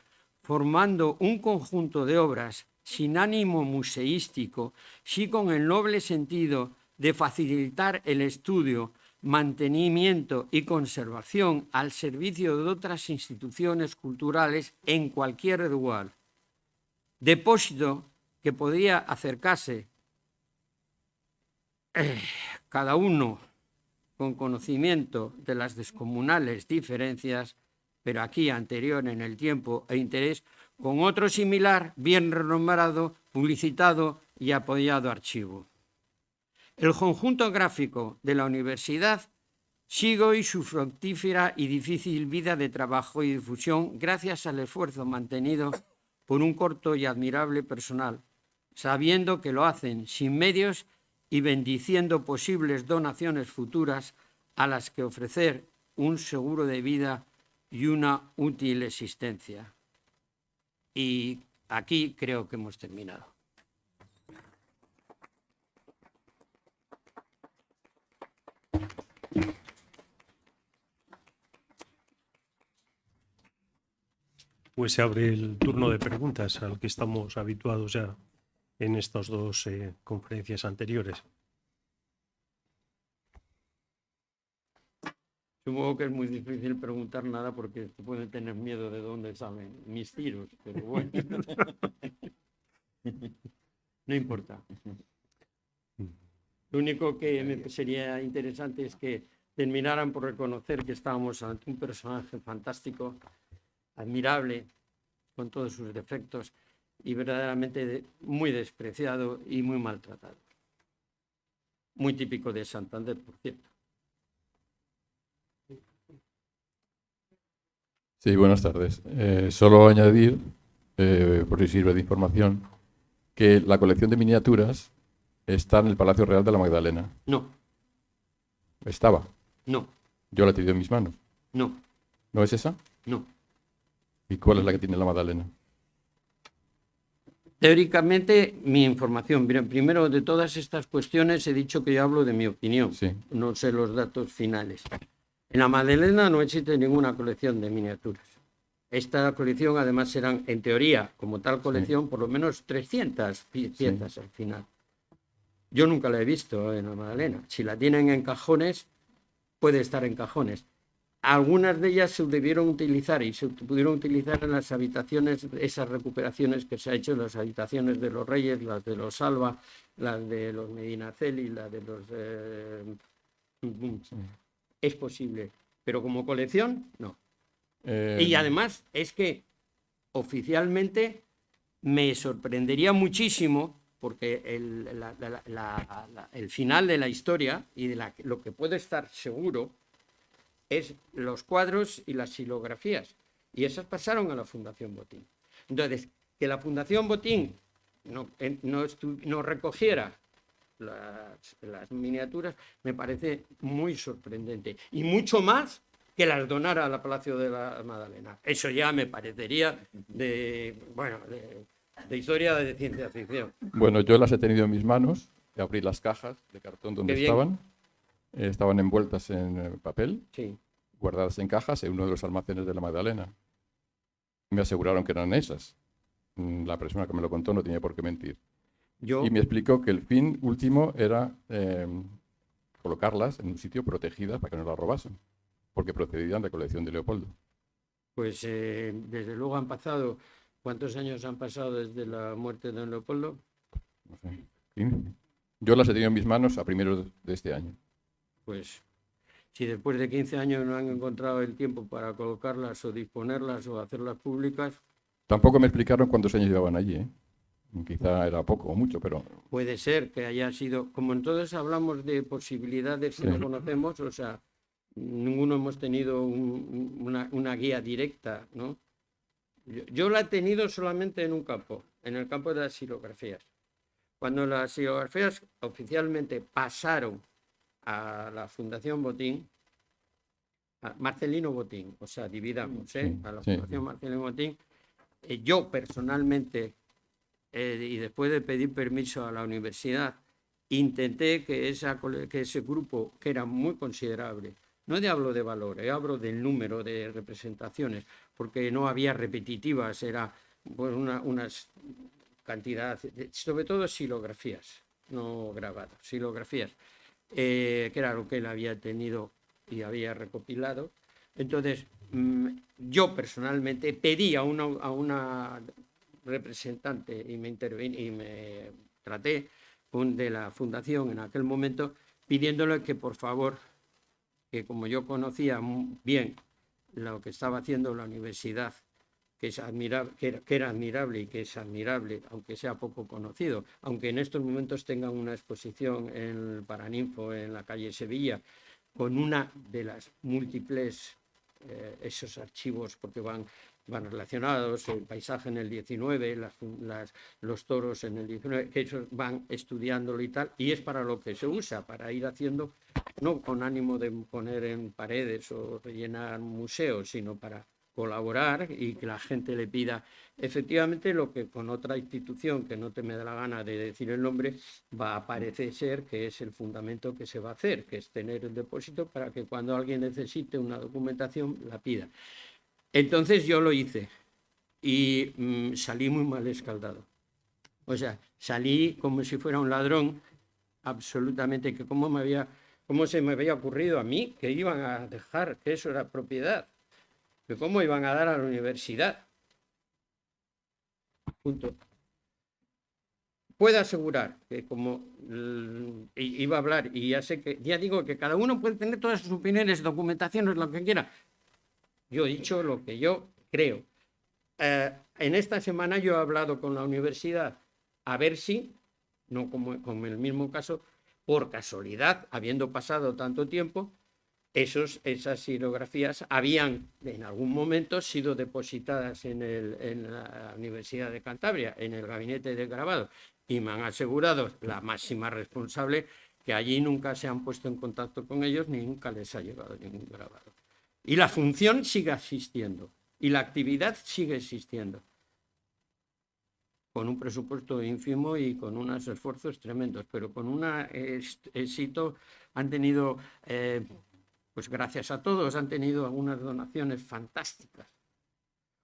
formando un conjunto de obras sin ánimo museístico, sí con el noble sentido de facilitar el estudio, mantenimiento y conservación al servicio de otras instituciones culturales en cualquier lugar. Depósito que podía acercarse cada uno con conocimiento de las descomunales diferencias, pero aquí anterior en el tiempo e interés, con otro similar, bien renombrado, publicitado y apoyado archivo. El conjunto gráfico de la universidad Sigue hoy su fructífera y difícil vida de trabajo y difusión gracias al esfuerzo mantenido por un corto y admirable personal, sabiendo que lo hacen sin medios y bendiciendo posibles donaciones futuras a las que ofrecer un seguro de vida y una útil existencia. Y aquí creo que hemos terminado. Pues se abre el turno de preguntas al que estamos habituados ya en estas dos conferencias anteriores. Supongo que es muy difícil preguntar nada porque se pueden tener miedo de dónde salen mis tiros, pero bueno. No importa. Lo único que me sería interesante es que terminaran por reconocer que estábamos ante un personaje fantástico, admirable, con todos sus defectos y verdaderamente muy despreciado y muy maltratado. Muy típico de Santander, por cierto. Sí, buenas tardes. Solo añadir, por si sirve de información, que la colección de miniaturas está en el Palacio Real de la Magdalena. No, Estaba. no, Yo la he tenido en mis manos. no, ¿No es esa? no. ¿Y cuál es la que tiene la Magdalena? Teóricamente, mi información. Primero, de todas estas cuestiones he dicho que yo hablo de mi opinión. Sí. No sé los datos finales. En la Magdalena no existe ninguna colección de miniaturas. Esta colección, además, serán, en teoría, como tal colección, por lo menos 300 piezas al final. Yo nunca la he visto en la Magdalena. Si la tienen en cajones, puede estar en cajones. Algunas de ellas se debieron utilizar y se pudieron utilizar en las habitaciones, esas recuperaciones que se ha hecho en las habitaciones de los Reyes, las de los Alba, las de los Medinaceli, las de los... Es posible, pero como colección, no. Y además es que oficialmente me sorprendería muchísimo porque el final de la historia y de lo que puede estar seguro es los cuadros y las xilografías. Y esas pasaron a la Fundación Botín. Entonces, que la Fundación Botín no recogiera las miniaturas me parece muy sorprendente. Y mucho más que las donara al Palacio de la Magdalena. Eso ya me parecería de historia de ciencia ficción. Bueno, yo las he tenido en mis manos. Abrí las cajas de cartón donde estaban. Estaban envueltas en papel, sí, guardadas en cajas en uno de los almacenes de la Magdalena. Me aseguraron que eran esas. La persona que me lo contó no tenía por qué mentir. Y me explicó que el fin último era colocarlas en un sitio protegidas para que no las robasen, porque procedían de colección de Leopoldo. Pues desde luego han pasado... ¿Cuántos años han pasado desde la muerte de don Leopoldo? No sé, 15. Yo las he tenido en mis manos a primeros de este año. Pues si después de 15 años no han encontrado el tiempo para colocarlas o disponerlas o hacerlas públicas... Tampoco me explicaron cuántos años llevaban allí, ¿eh? Quizá era poco o mucho, pero... Puede ser que haya sido... Como entonces hablamos de posibilidades que no conocemos, o sea, ninguno hemos tenido una guía directa, ¿no? Yo la he tenido solamente en un campo, en el campo de las xilografías. Cuando las xilografías oficialmente pasaron a la Fundación Botín, a Marcelino Botín, o sea, dividamos, a la Fundación Marcelino Botín, yo personalmente, y después de pedir permiso a la universidad, intenté que ese grupo, que era muy considerable, no hablo de valor, hablo del número de representaciones, porque no había repetitivas, era pues, unas cantidades, sobre todo xilografías, no grabados, xilografías, que era lo que él había tenido y había recopilado. Entonces, yo personalmente pedí a una representante y me traté de la fundación en aquel momento, pidiéndole que por favor, que como yo conocía bien lo que estaba haciendo la universidad, que era admirable y que es admirable, aunque sea poco conocido, aunque en estos momentos tengan una exposición en el Paraninfo en la calle Sevilla, con una de las múltiples, esos archivos, porque van relacionados, el paisaje en el 19, los toros en el 19, que esos van estudiándolo y tal, y es para lo que se usa, para ir haciendo, no con ánimo de poner en paredes o rellenar museos, sino para colaborar y que la gente le pida efectivamente lo que con otra institución, que no te me da la gana de decir el nombre, va a parecer ser que es el fundamento que se va a hacer, que es tener el depósito para que cuando alguien necesite una documentación la pida. Entonces yo lo hice y salí muy mal escaldado. O sea, salí como si fuera un ladrón, absolutamente, que cómo se me había ocurrido a mí que iban a dejar que eso era propiedad, que cómo iban a dar a la universidad. Punto. Puedo asegurar que como iba a hablar, y ya digo que cada uno puede tener todas sus opiniones, documentaciones, lo que quiera. Yo he dicho lo que yo creo. En esta semana yo he hablado con la universidad a ver si, no como el mismo caso, por casualidad, habiendo pasado tanto tiempo, esas xilografías habían en algún momento sido depositadas en la Universidad de Cantabria, en el gabinete de grabado, y me han asegurado la máxima responsable que allí nunca se han puesto en contacto con ellos ni nunca les ha llegado ningún grabado. Y la función sigue existiendo y la actividad sigue existiendo, con un presupuesto ínfimo y con unos esfuerzos tremendos, pero con un éxito. Han tenido, pues gracias a todos, han tenido algunas donaciones fantásticas,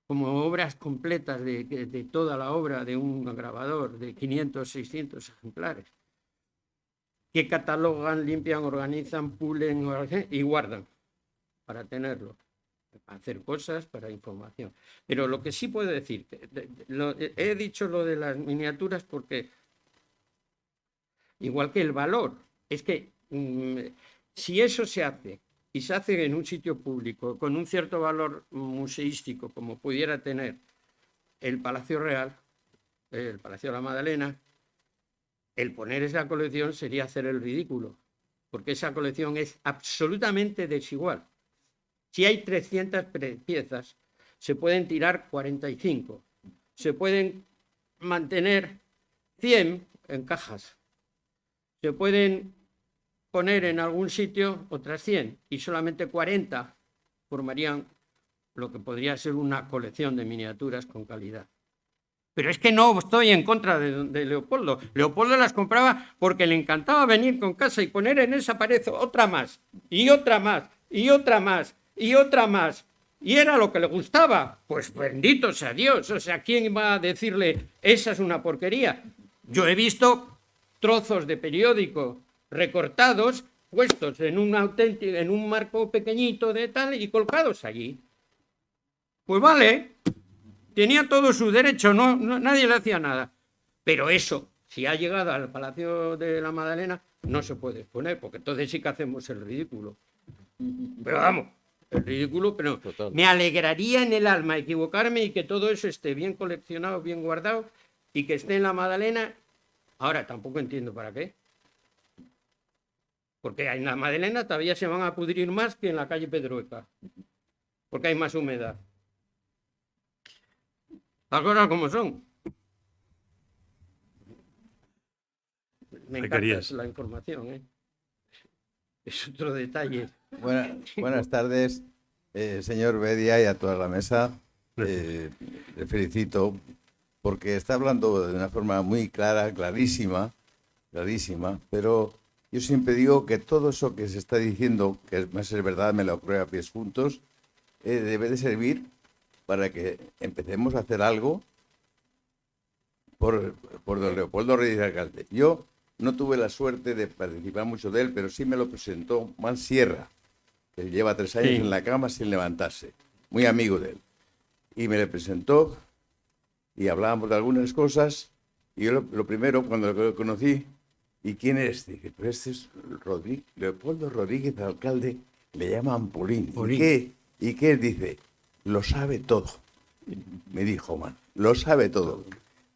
como obras completas de toda la obra de un grabador, de 500, 600 ejemplares, que catalogan, limpian, organizan, pulen y guardan para tenerlo, para hacer cosas, para información. Pero lo que sí puedo decir, he dicho lo de las miniaturas porque, igual que el valor, es que si eso se hace, y se hace en un sitio público, con un cierto valor museístico, como pudiera tener el Palacio Real, el Palacio de la Madalena, el poner esa colección sería hacer el ridículo, porque esa colección es absolutamente desigual. Si hay 300 piezas, se pueden tirar 45, se pueden mantener 100 en cajas, se pueden poner en algún sitio otras 100 y solamente 40 formarían lo que podría ser una colección de miniaturas con calidad. Pero es que no estoy en contra de Leopoldo. Leopoldo las compraba porque le encantaba venir con casa y poner en esa pared otra más, y otra más, y otra más, y otra más. Y era lo que le gustaba. Pues bendito sea Dios. O sea, ¿quién va a decirle esa es una porquería? Yo he visto trozos de periódico recortados, puestos en un marco pequeñito de tal y colgados allí. Pues vale, tenía todo su derecho, nadie le hacía nada. Pero eso, si ha llegado al Palacio de la Madalena, no se puede exponer, porque entonces sí que hacemos el ridículo. Pero vamos, el ridículo, pero total. Me alegraría en el alma equivocarme y que todo eso esté bien coleccionado, bien guardado y que esté en la Madalena. Ahora, tampoco entiendo para qué. Porque en la Madalena todavía se van a pudrir más que en la calle Pedrueca, porque hay más humedad. Las cosas como son. Me encanta la información, ¿eh? Es otro detalle. Buenas tardes, señor Bedia, y a toda la mesa. Le felicito porque está hablando de una forma muy clara, clarísima, pero yo siempre digo que todo eso que se está diciendo, que más es verdad, me lo creo a pies juntos, debe de servir para que empecemos a hacer algo por don Leopoldo Reyes Alcalde. Yo no tuve la suerte de participar mucho de él, pero sí me lo presentó Juan Sierra, que lleva 3 años en la cama sin levantarse, muy amigo de él. Y me le presentó y hablábamos de algunas cosas, y yo lo primero, cuando lo conocí, ¿y quién es? Dije, pues este es Leopoldo Rodríguez Alcalde, le llaman Pulín. ¿Y qué? Dice, lo sabe todo. Me dijo, man, lo sabe todo.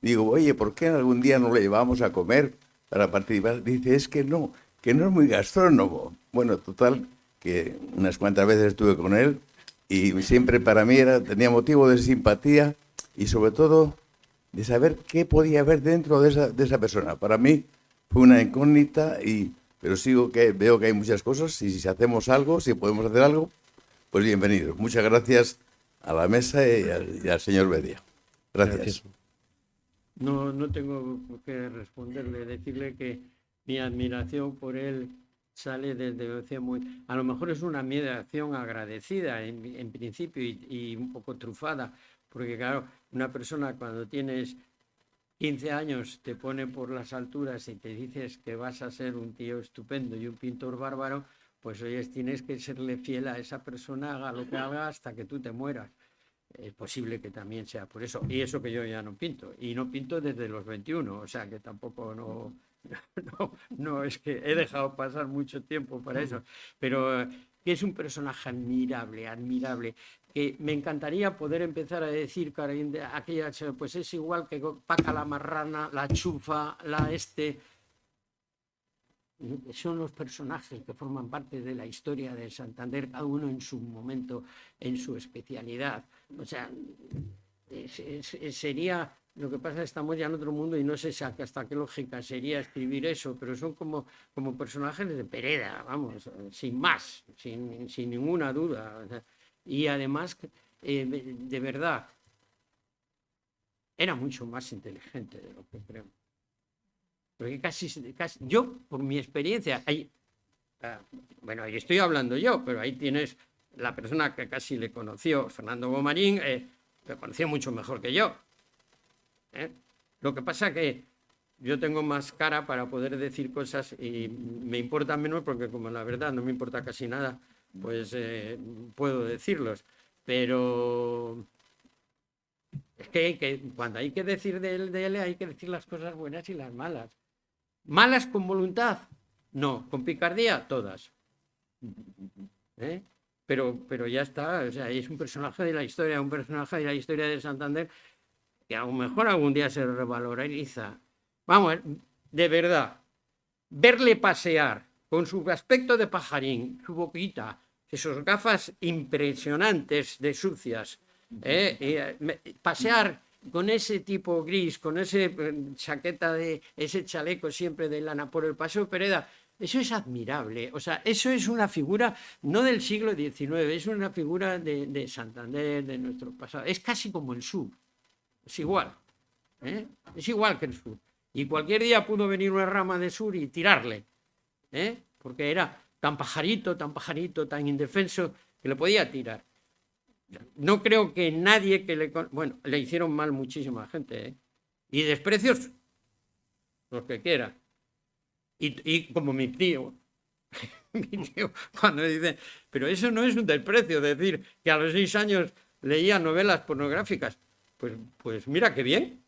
Digo, oye, ¿por qué algún día no le llevamos a comer para participar? Dice, es que no es muy gastrónomo. Bueno, total, que unas cuantas veces estuve con él, y siempre para mí tenía motivo de simpatía y sobre todo de saber qué podía haber dentro de esa persona. Para mí fue una incógnita, pero veo que hay muchas cosas, y si hacemos algo, si podemos hacer algo, pues bienvenidos. Muchas gracias a la mesa y al señor Bedia. Gracias. No tengo que responderle, decirle que mi admiración por él sale desde a lo mejor es una admiración agradecida en principio y un poco trufada, porque claro, una persona cuando tienes 15 años te pone por las alturas y te dices que vas a ser un tío estupendo y un pintor bárbaro, pues oye, tienes que serle fiel a esa persona, haga lo que haga hasta que tú te mueras. Es posible que también sea por eso, y eso que yo ya no pinto, y no pinto desde los 21, o sea que tampoco no es que he dejado pasar mucho tiempo para eso, pero que es un personaje admirable, que me encantaría poder empezar a decir, pues es igual que Paca la Marrana, la Chufa, son los personajes que forman parte de la historia de Santander, cada uno en su momento, en su especialidad. O sea, sería... Lo que pasa es que estamos ya en otro mundo y no sé hasta qué lógica sería escribir eso, pero son como personajes de Pereda, vamos, sin más, sin ninguna duda. Y además, de verdad, era mucho más inteligente de lo que creo. Porque casi yo, por mi experiencia, bueno, ahí estoy hablando yo, pero ahí tienes la persona que casi le conoció, Fernando Gomarín, le conoció mucho mejor que yo. Lo que pasa que yo tengo más cara para poder decir cosas y me importa menos porque como la verdad no me importa casi nada, pues puedo decirlos. Pero es que cuando hay que decir de él hay que decir las cosas buenas y las malas. ¿Malas con voluntad? No. ¿Con picardía? Todas. Pero ya está, o sea, es un personaje de la historia, de Santander que a lo mejor algún día se revaloriza. Vamos, de verdad, verle pasear con su aspecto de pajarín, su boquita, esos gafas impresionantes de sucias, pasear con ese tipo gris, con ese ese chaleco siempre de lana por el Paseo Pereda, eso es admirable. O sea, eso es una figura no del siglo XIX, es una figura de Santander, de nuestro pasado. Es casi como el sur. Es igual, es igual que el sur. Y cualquier día pudo venir una rama de sur y tirarle, porque era tan pajarito, tan indefenso, que le podía tirar. No creo que nadie que le... Bueno, le hicieron mal muchísima gente, y desprecios los que quiera. Y como mi tío, cuando dice, pero eso no es un desprecio, decir que a los 6 años leía novelas pornográficas. Pues mira qué bien.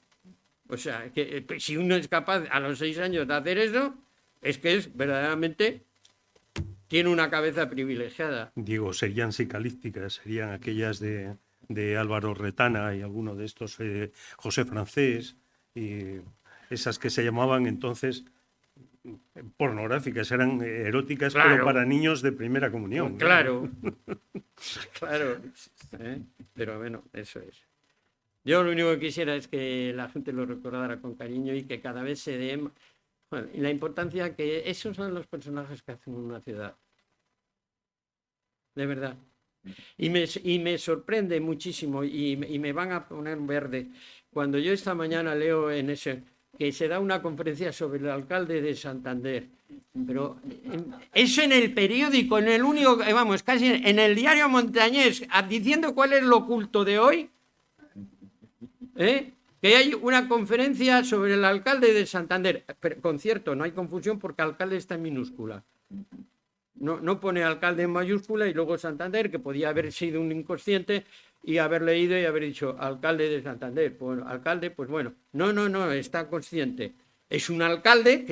O sea, que si uno es capaz a los 6 años de hacer eso, es que es verdaderamente, tiene una cabeza privilegiada. Digo, serían psicalípticas, serían aquellas de Álvaro Retana y alguno de estos, José Francés, y esas que se llamaban entonces pornográficas, eran eróticas, claro, pero para niños de primera comunión. Claro, claro. Pero bueno, eso es. Yo lo único que quisiera es que la gente lo recordara con cariño y que cada vez se dé... Bueno, y la importancia que esos son los personajes que hacen una ciudad. De verdad. Y me sorprende muchísimo y me van a poner verde cuando yo esta mañana leo en ese que se da una conferencia sobre el alcalde de Santander. Pero eso en el periódico, en el único, vamos, casi en el diario montañés, diciendo cuál es lo oculto de hoy. Que hay una conferencia sobre el alcalde de Santander. Pero, con cierto, no hay confusión porque alcalde está en minúscula. No pone alcalde en mayúscula y luego Santander, que podía haber sido un inconsciente y haber leído y haber dicho alcalde de Santander. Bueno, alcalde, pues bueno. No, está consciente. Es un alcalde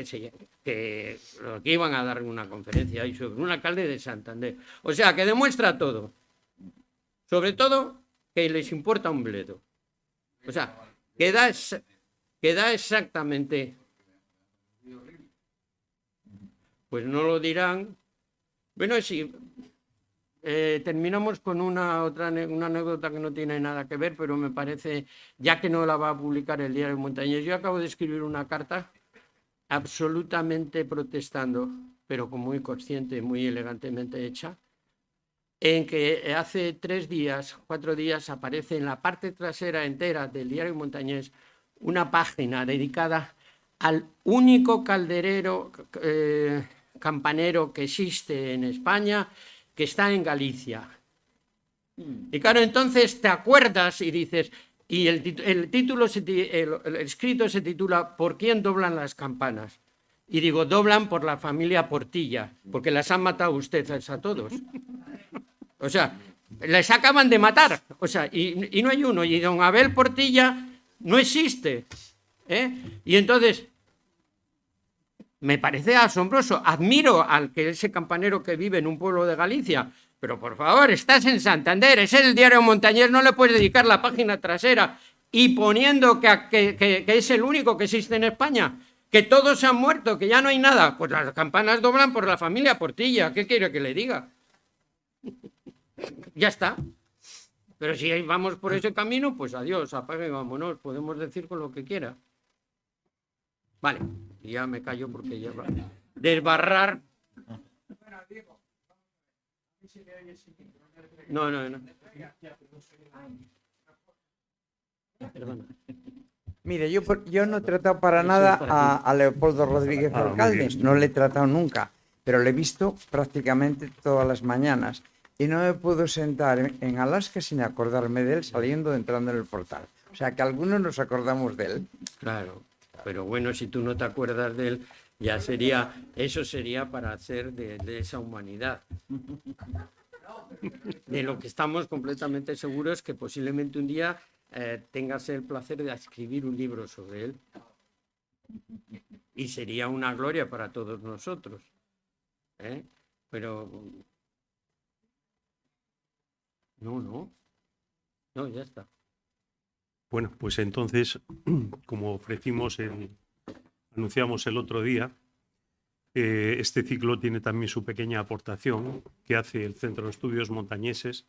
que iban a dar una conferencia ahí sobre un alcalde de Santander. O sea, que demuestra todo. Sobre todo, que les importa un bledo. O sea, que da exactamente. Pues no lo dirán. Bueno, sí, terminamos con una anécdota que no tiene nada que ver, pero me parece, ya que no la va a publicar el Diario Montañés, yo acabo de escribir una carta absolutamente protestando, pero muy consciente, muy elegantemente hecha, en que hace 4 días, aparece en la parte trasera entera del Diario Montañés una página dedicada al único calderero campanero que existe en España, que está en Galicia. Y claro, entonces te acuerdas y dices, y el escrito se titula ¿Por quién doblan las campanas? Y digo, doblan por la familia Portilla, porque las han matado ustedes a todos. O sea, les acaban de matar. O sea, y no hay uno. Y don Abel Portilla no existe. Y entonces, me parece asombroso. Admiro al que ese campanero que vive en un pueblo de Galicia. Pero por favor, estás en Santander, es el Diario Montañés, no le puedes dedicar la página trasera y poniendo que es el único que existe en España, que todos se han muerto, que ya no hay nada. Pues las campanas doblan por la familia Portilla. ¿Qué quiere que le diga? Ya está. Pero si vamos por ese camino, pues adiós, apague y vámonos. Podemos decir con lo que quiera. Vale, ya me callo porque ya va. Desbarrar. No. Perdona. Mire, yo no he tratado para nada a Leopoldo Rodríguez Alcalde, no le he tratado nunca, pero le he visto prácticamente todas las mañanas y no me puedo sentar en Alaska sin acordarme de él saliendo, entrando en el portal. O sea, que algunos nos acordamos de él. Claro, pero bueno, si tú no te acuerdas de él, ya sería, eso sería para hacer de esa humanidad. De lo que estamos completamente seguros que posiblemente un día tengas el placer de escribir un libro sobre él. Y sería una gloria para todos nosotros. Pero no, ya está. Bueno, pues entonces, como anunciamos el otro día, este ciclo tiene también su pequeña aportación que hace el Centro de Estudios Montañeses,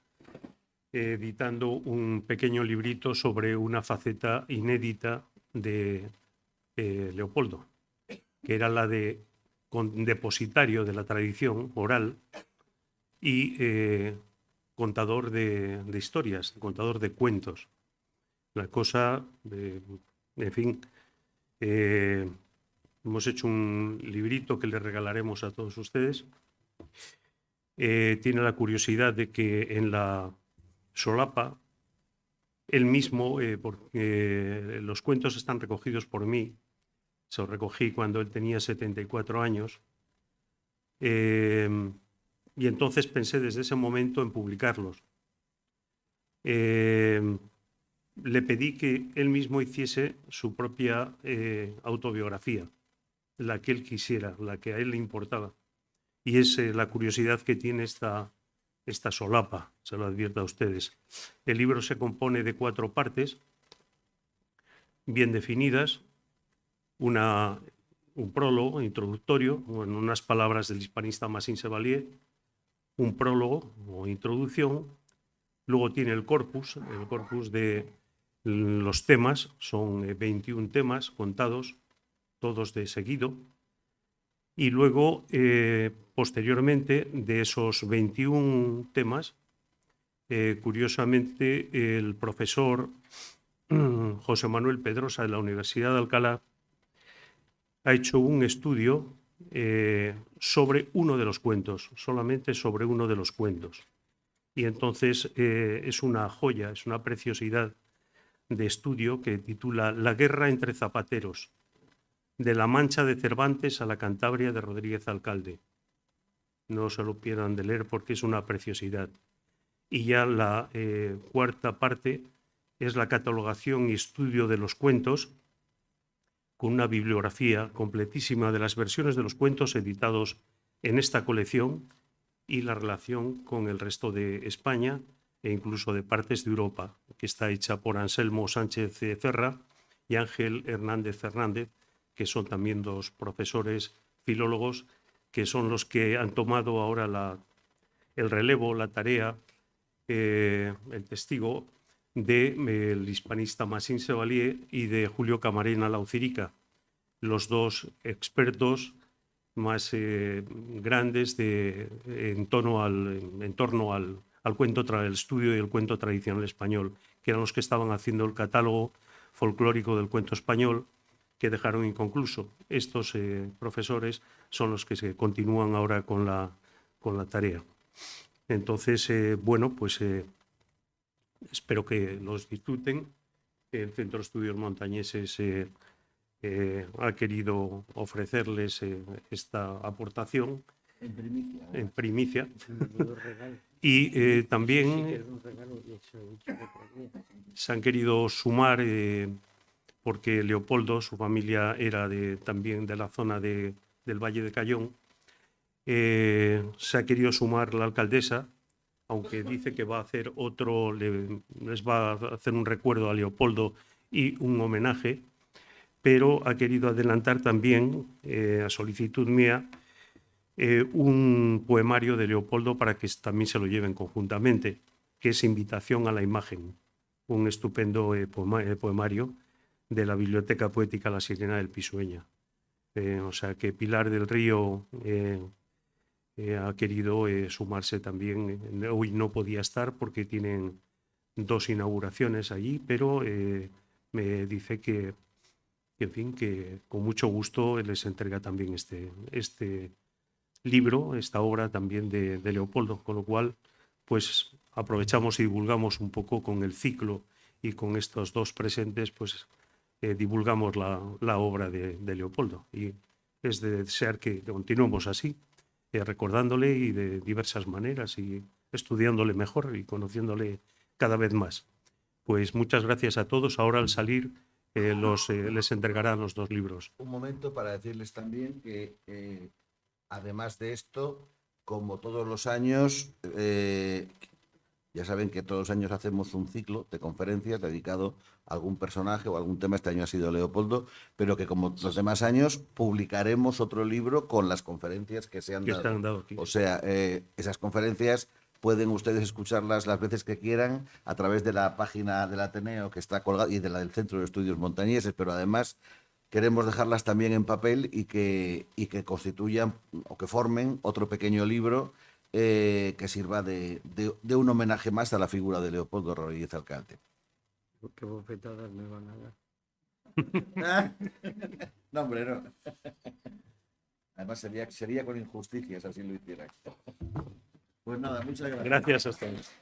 editando un pequeño librito sobre una faceta inédita de Leopoldo, que era la de depositario de la tradición oral y contador de historias, contador de cuentos. La cosa, en fin, hemos hecho un librito que le regalaremos a todos ustedes. Tiene la curiosidad de que en la solapa, él mismo, porque los cuentos están recogidos por mí, se los recogí cuando él tenía 74 años, y entonces pensé desde ese momento en publicarlos. Le pedí que él mismo hiciese su propia autobiografía, la que él quisiera, la que a él le importaba. Y es la curiosidad que tiene esta solapa, se lo advierto a ustedes. El libro se compone de 4 partes, bien definidas, un prólogo introductorio, en unas palabras del hispanista Massin Chevalier, un prólogo o introducción, luego tiene el corpus de los temas, son 21 temas contados, todos de seguido, y luego, posteriormente, de esos 21 temas, curiosamente, el profesor José Manuel Pedrosa de la Universidad de Alcalá ha hecho un estudio sobre uno de los cuentos, solamente sobre uno de los cuentos. Y entonces es una joya, es una preciosidad de estudio que titula La guerra entre zapateros, de la Mancha de Cervantes a la Cantabria de Rodríguez Alcalde. No se lo pierdan de leer porque es una preciosidad. Y ya la 4ª parte es la catalogación y estudio de los cuentos, con una bibliografía completísima de las versiones de los cuentos editados en esta colección y la relación con el resto de España e incluso de partes de Europa, que está hecha por Anselmo Sánchez Ferra y Ángel Hernández Fernández, que son también 2 profesores filólogos, que son los que han tomado ahora el relevo, la tarea, el testigo del hispanista Massin Chevalier y de Julio Camarena Laucirica, los dos expertos más grandes en torno al cuento, el estudio del cuento tradicional español, que eran los que estaban haciendo el catálogo folclórico del cuento español, que dejaron inconcluso. Estos profesores son los que se continúan ahora con la tarea. Entonces, bueno, pues espero que los disfruten. El Centro de Estudios Montañeses ha querido ofrecerles esta aportación en primicia. Y también se han querido sumar, porque Leopoldo, su familia era también de la zona del Valle de Cayón. Se ha querido sumar la alcaldesa, aunque dice que va a hacer les va a hacer un recuerdo a Leopoldo y un homenaje, pero ha querido adelantar también, a solicitud mía, un poemario de Leopoldo para que también se lo lleven conjuntamente, que es Invitación a la Imagen, un estupendo poemario de la Biblioteca Poética La Sirena del Pisueña. O sea que Pilar del Río ha querido sumarse también. Hoy no podía estar porque tienen 2 inauguraciones allí, pero me dice que, en fin, que con mucho gusto les entrega también este libro, esta obra también de Leopoldo, con lo cual pues aprovechamos y divulgamos un poco con el ciclo y con estos 2 presentes, pues divulgamos la obra de Leopoldo, y es de desear que continuemos así, recordándole y de diversas maneras y estudiándole mejor y conociéndole cada vez más. Pues muchas gracias a todos. Ahora al salir les entregarán los 2 libros. Un momento para decirles también que además de esto, como todos los años, ya saben que todos los años hacemos un ciclo de conferencias dedicado a algún personaje o algún tema. Este año ha sido Leopoldo, pero que como los demás años publicaremos otro libro con las conferencias que se han dado aquí. O sea, esas conferencias pueden ustedes escucharlas las veces que quieran a través de la página del Ateneo, que está colgada, y de la del Centro de Estudios Montañeses, pero además queremos dejarlas también en papel y que constituyan o que formen otro pequeño libro que sirva de un homenaje más a la figura de Leopoldo Rodríguez Alcalde. ¿Qué bofetadas me van a dar? No, hombre, no. Además sería con injusticias así lo hicieran. Pues nada, muchas gracias. Gracias a ustedes.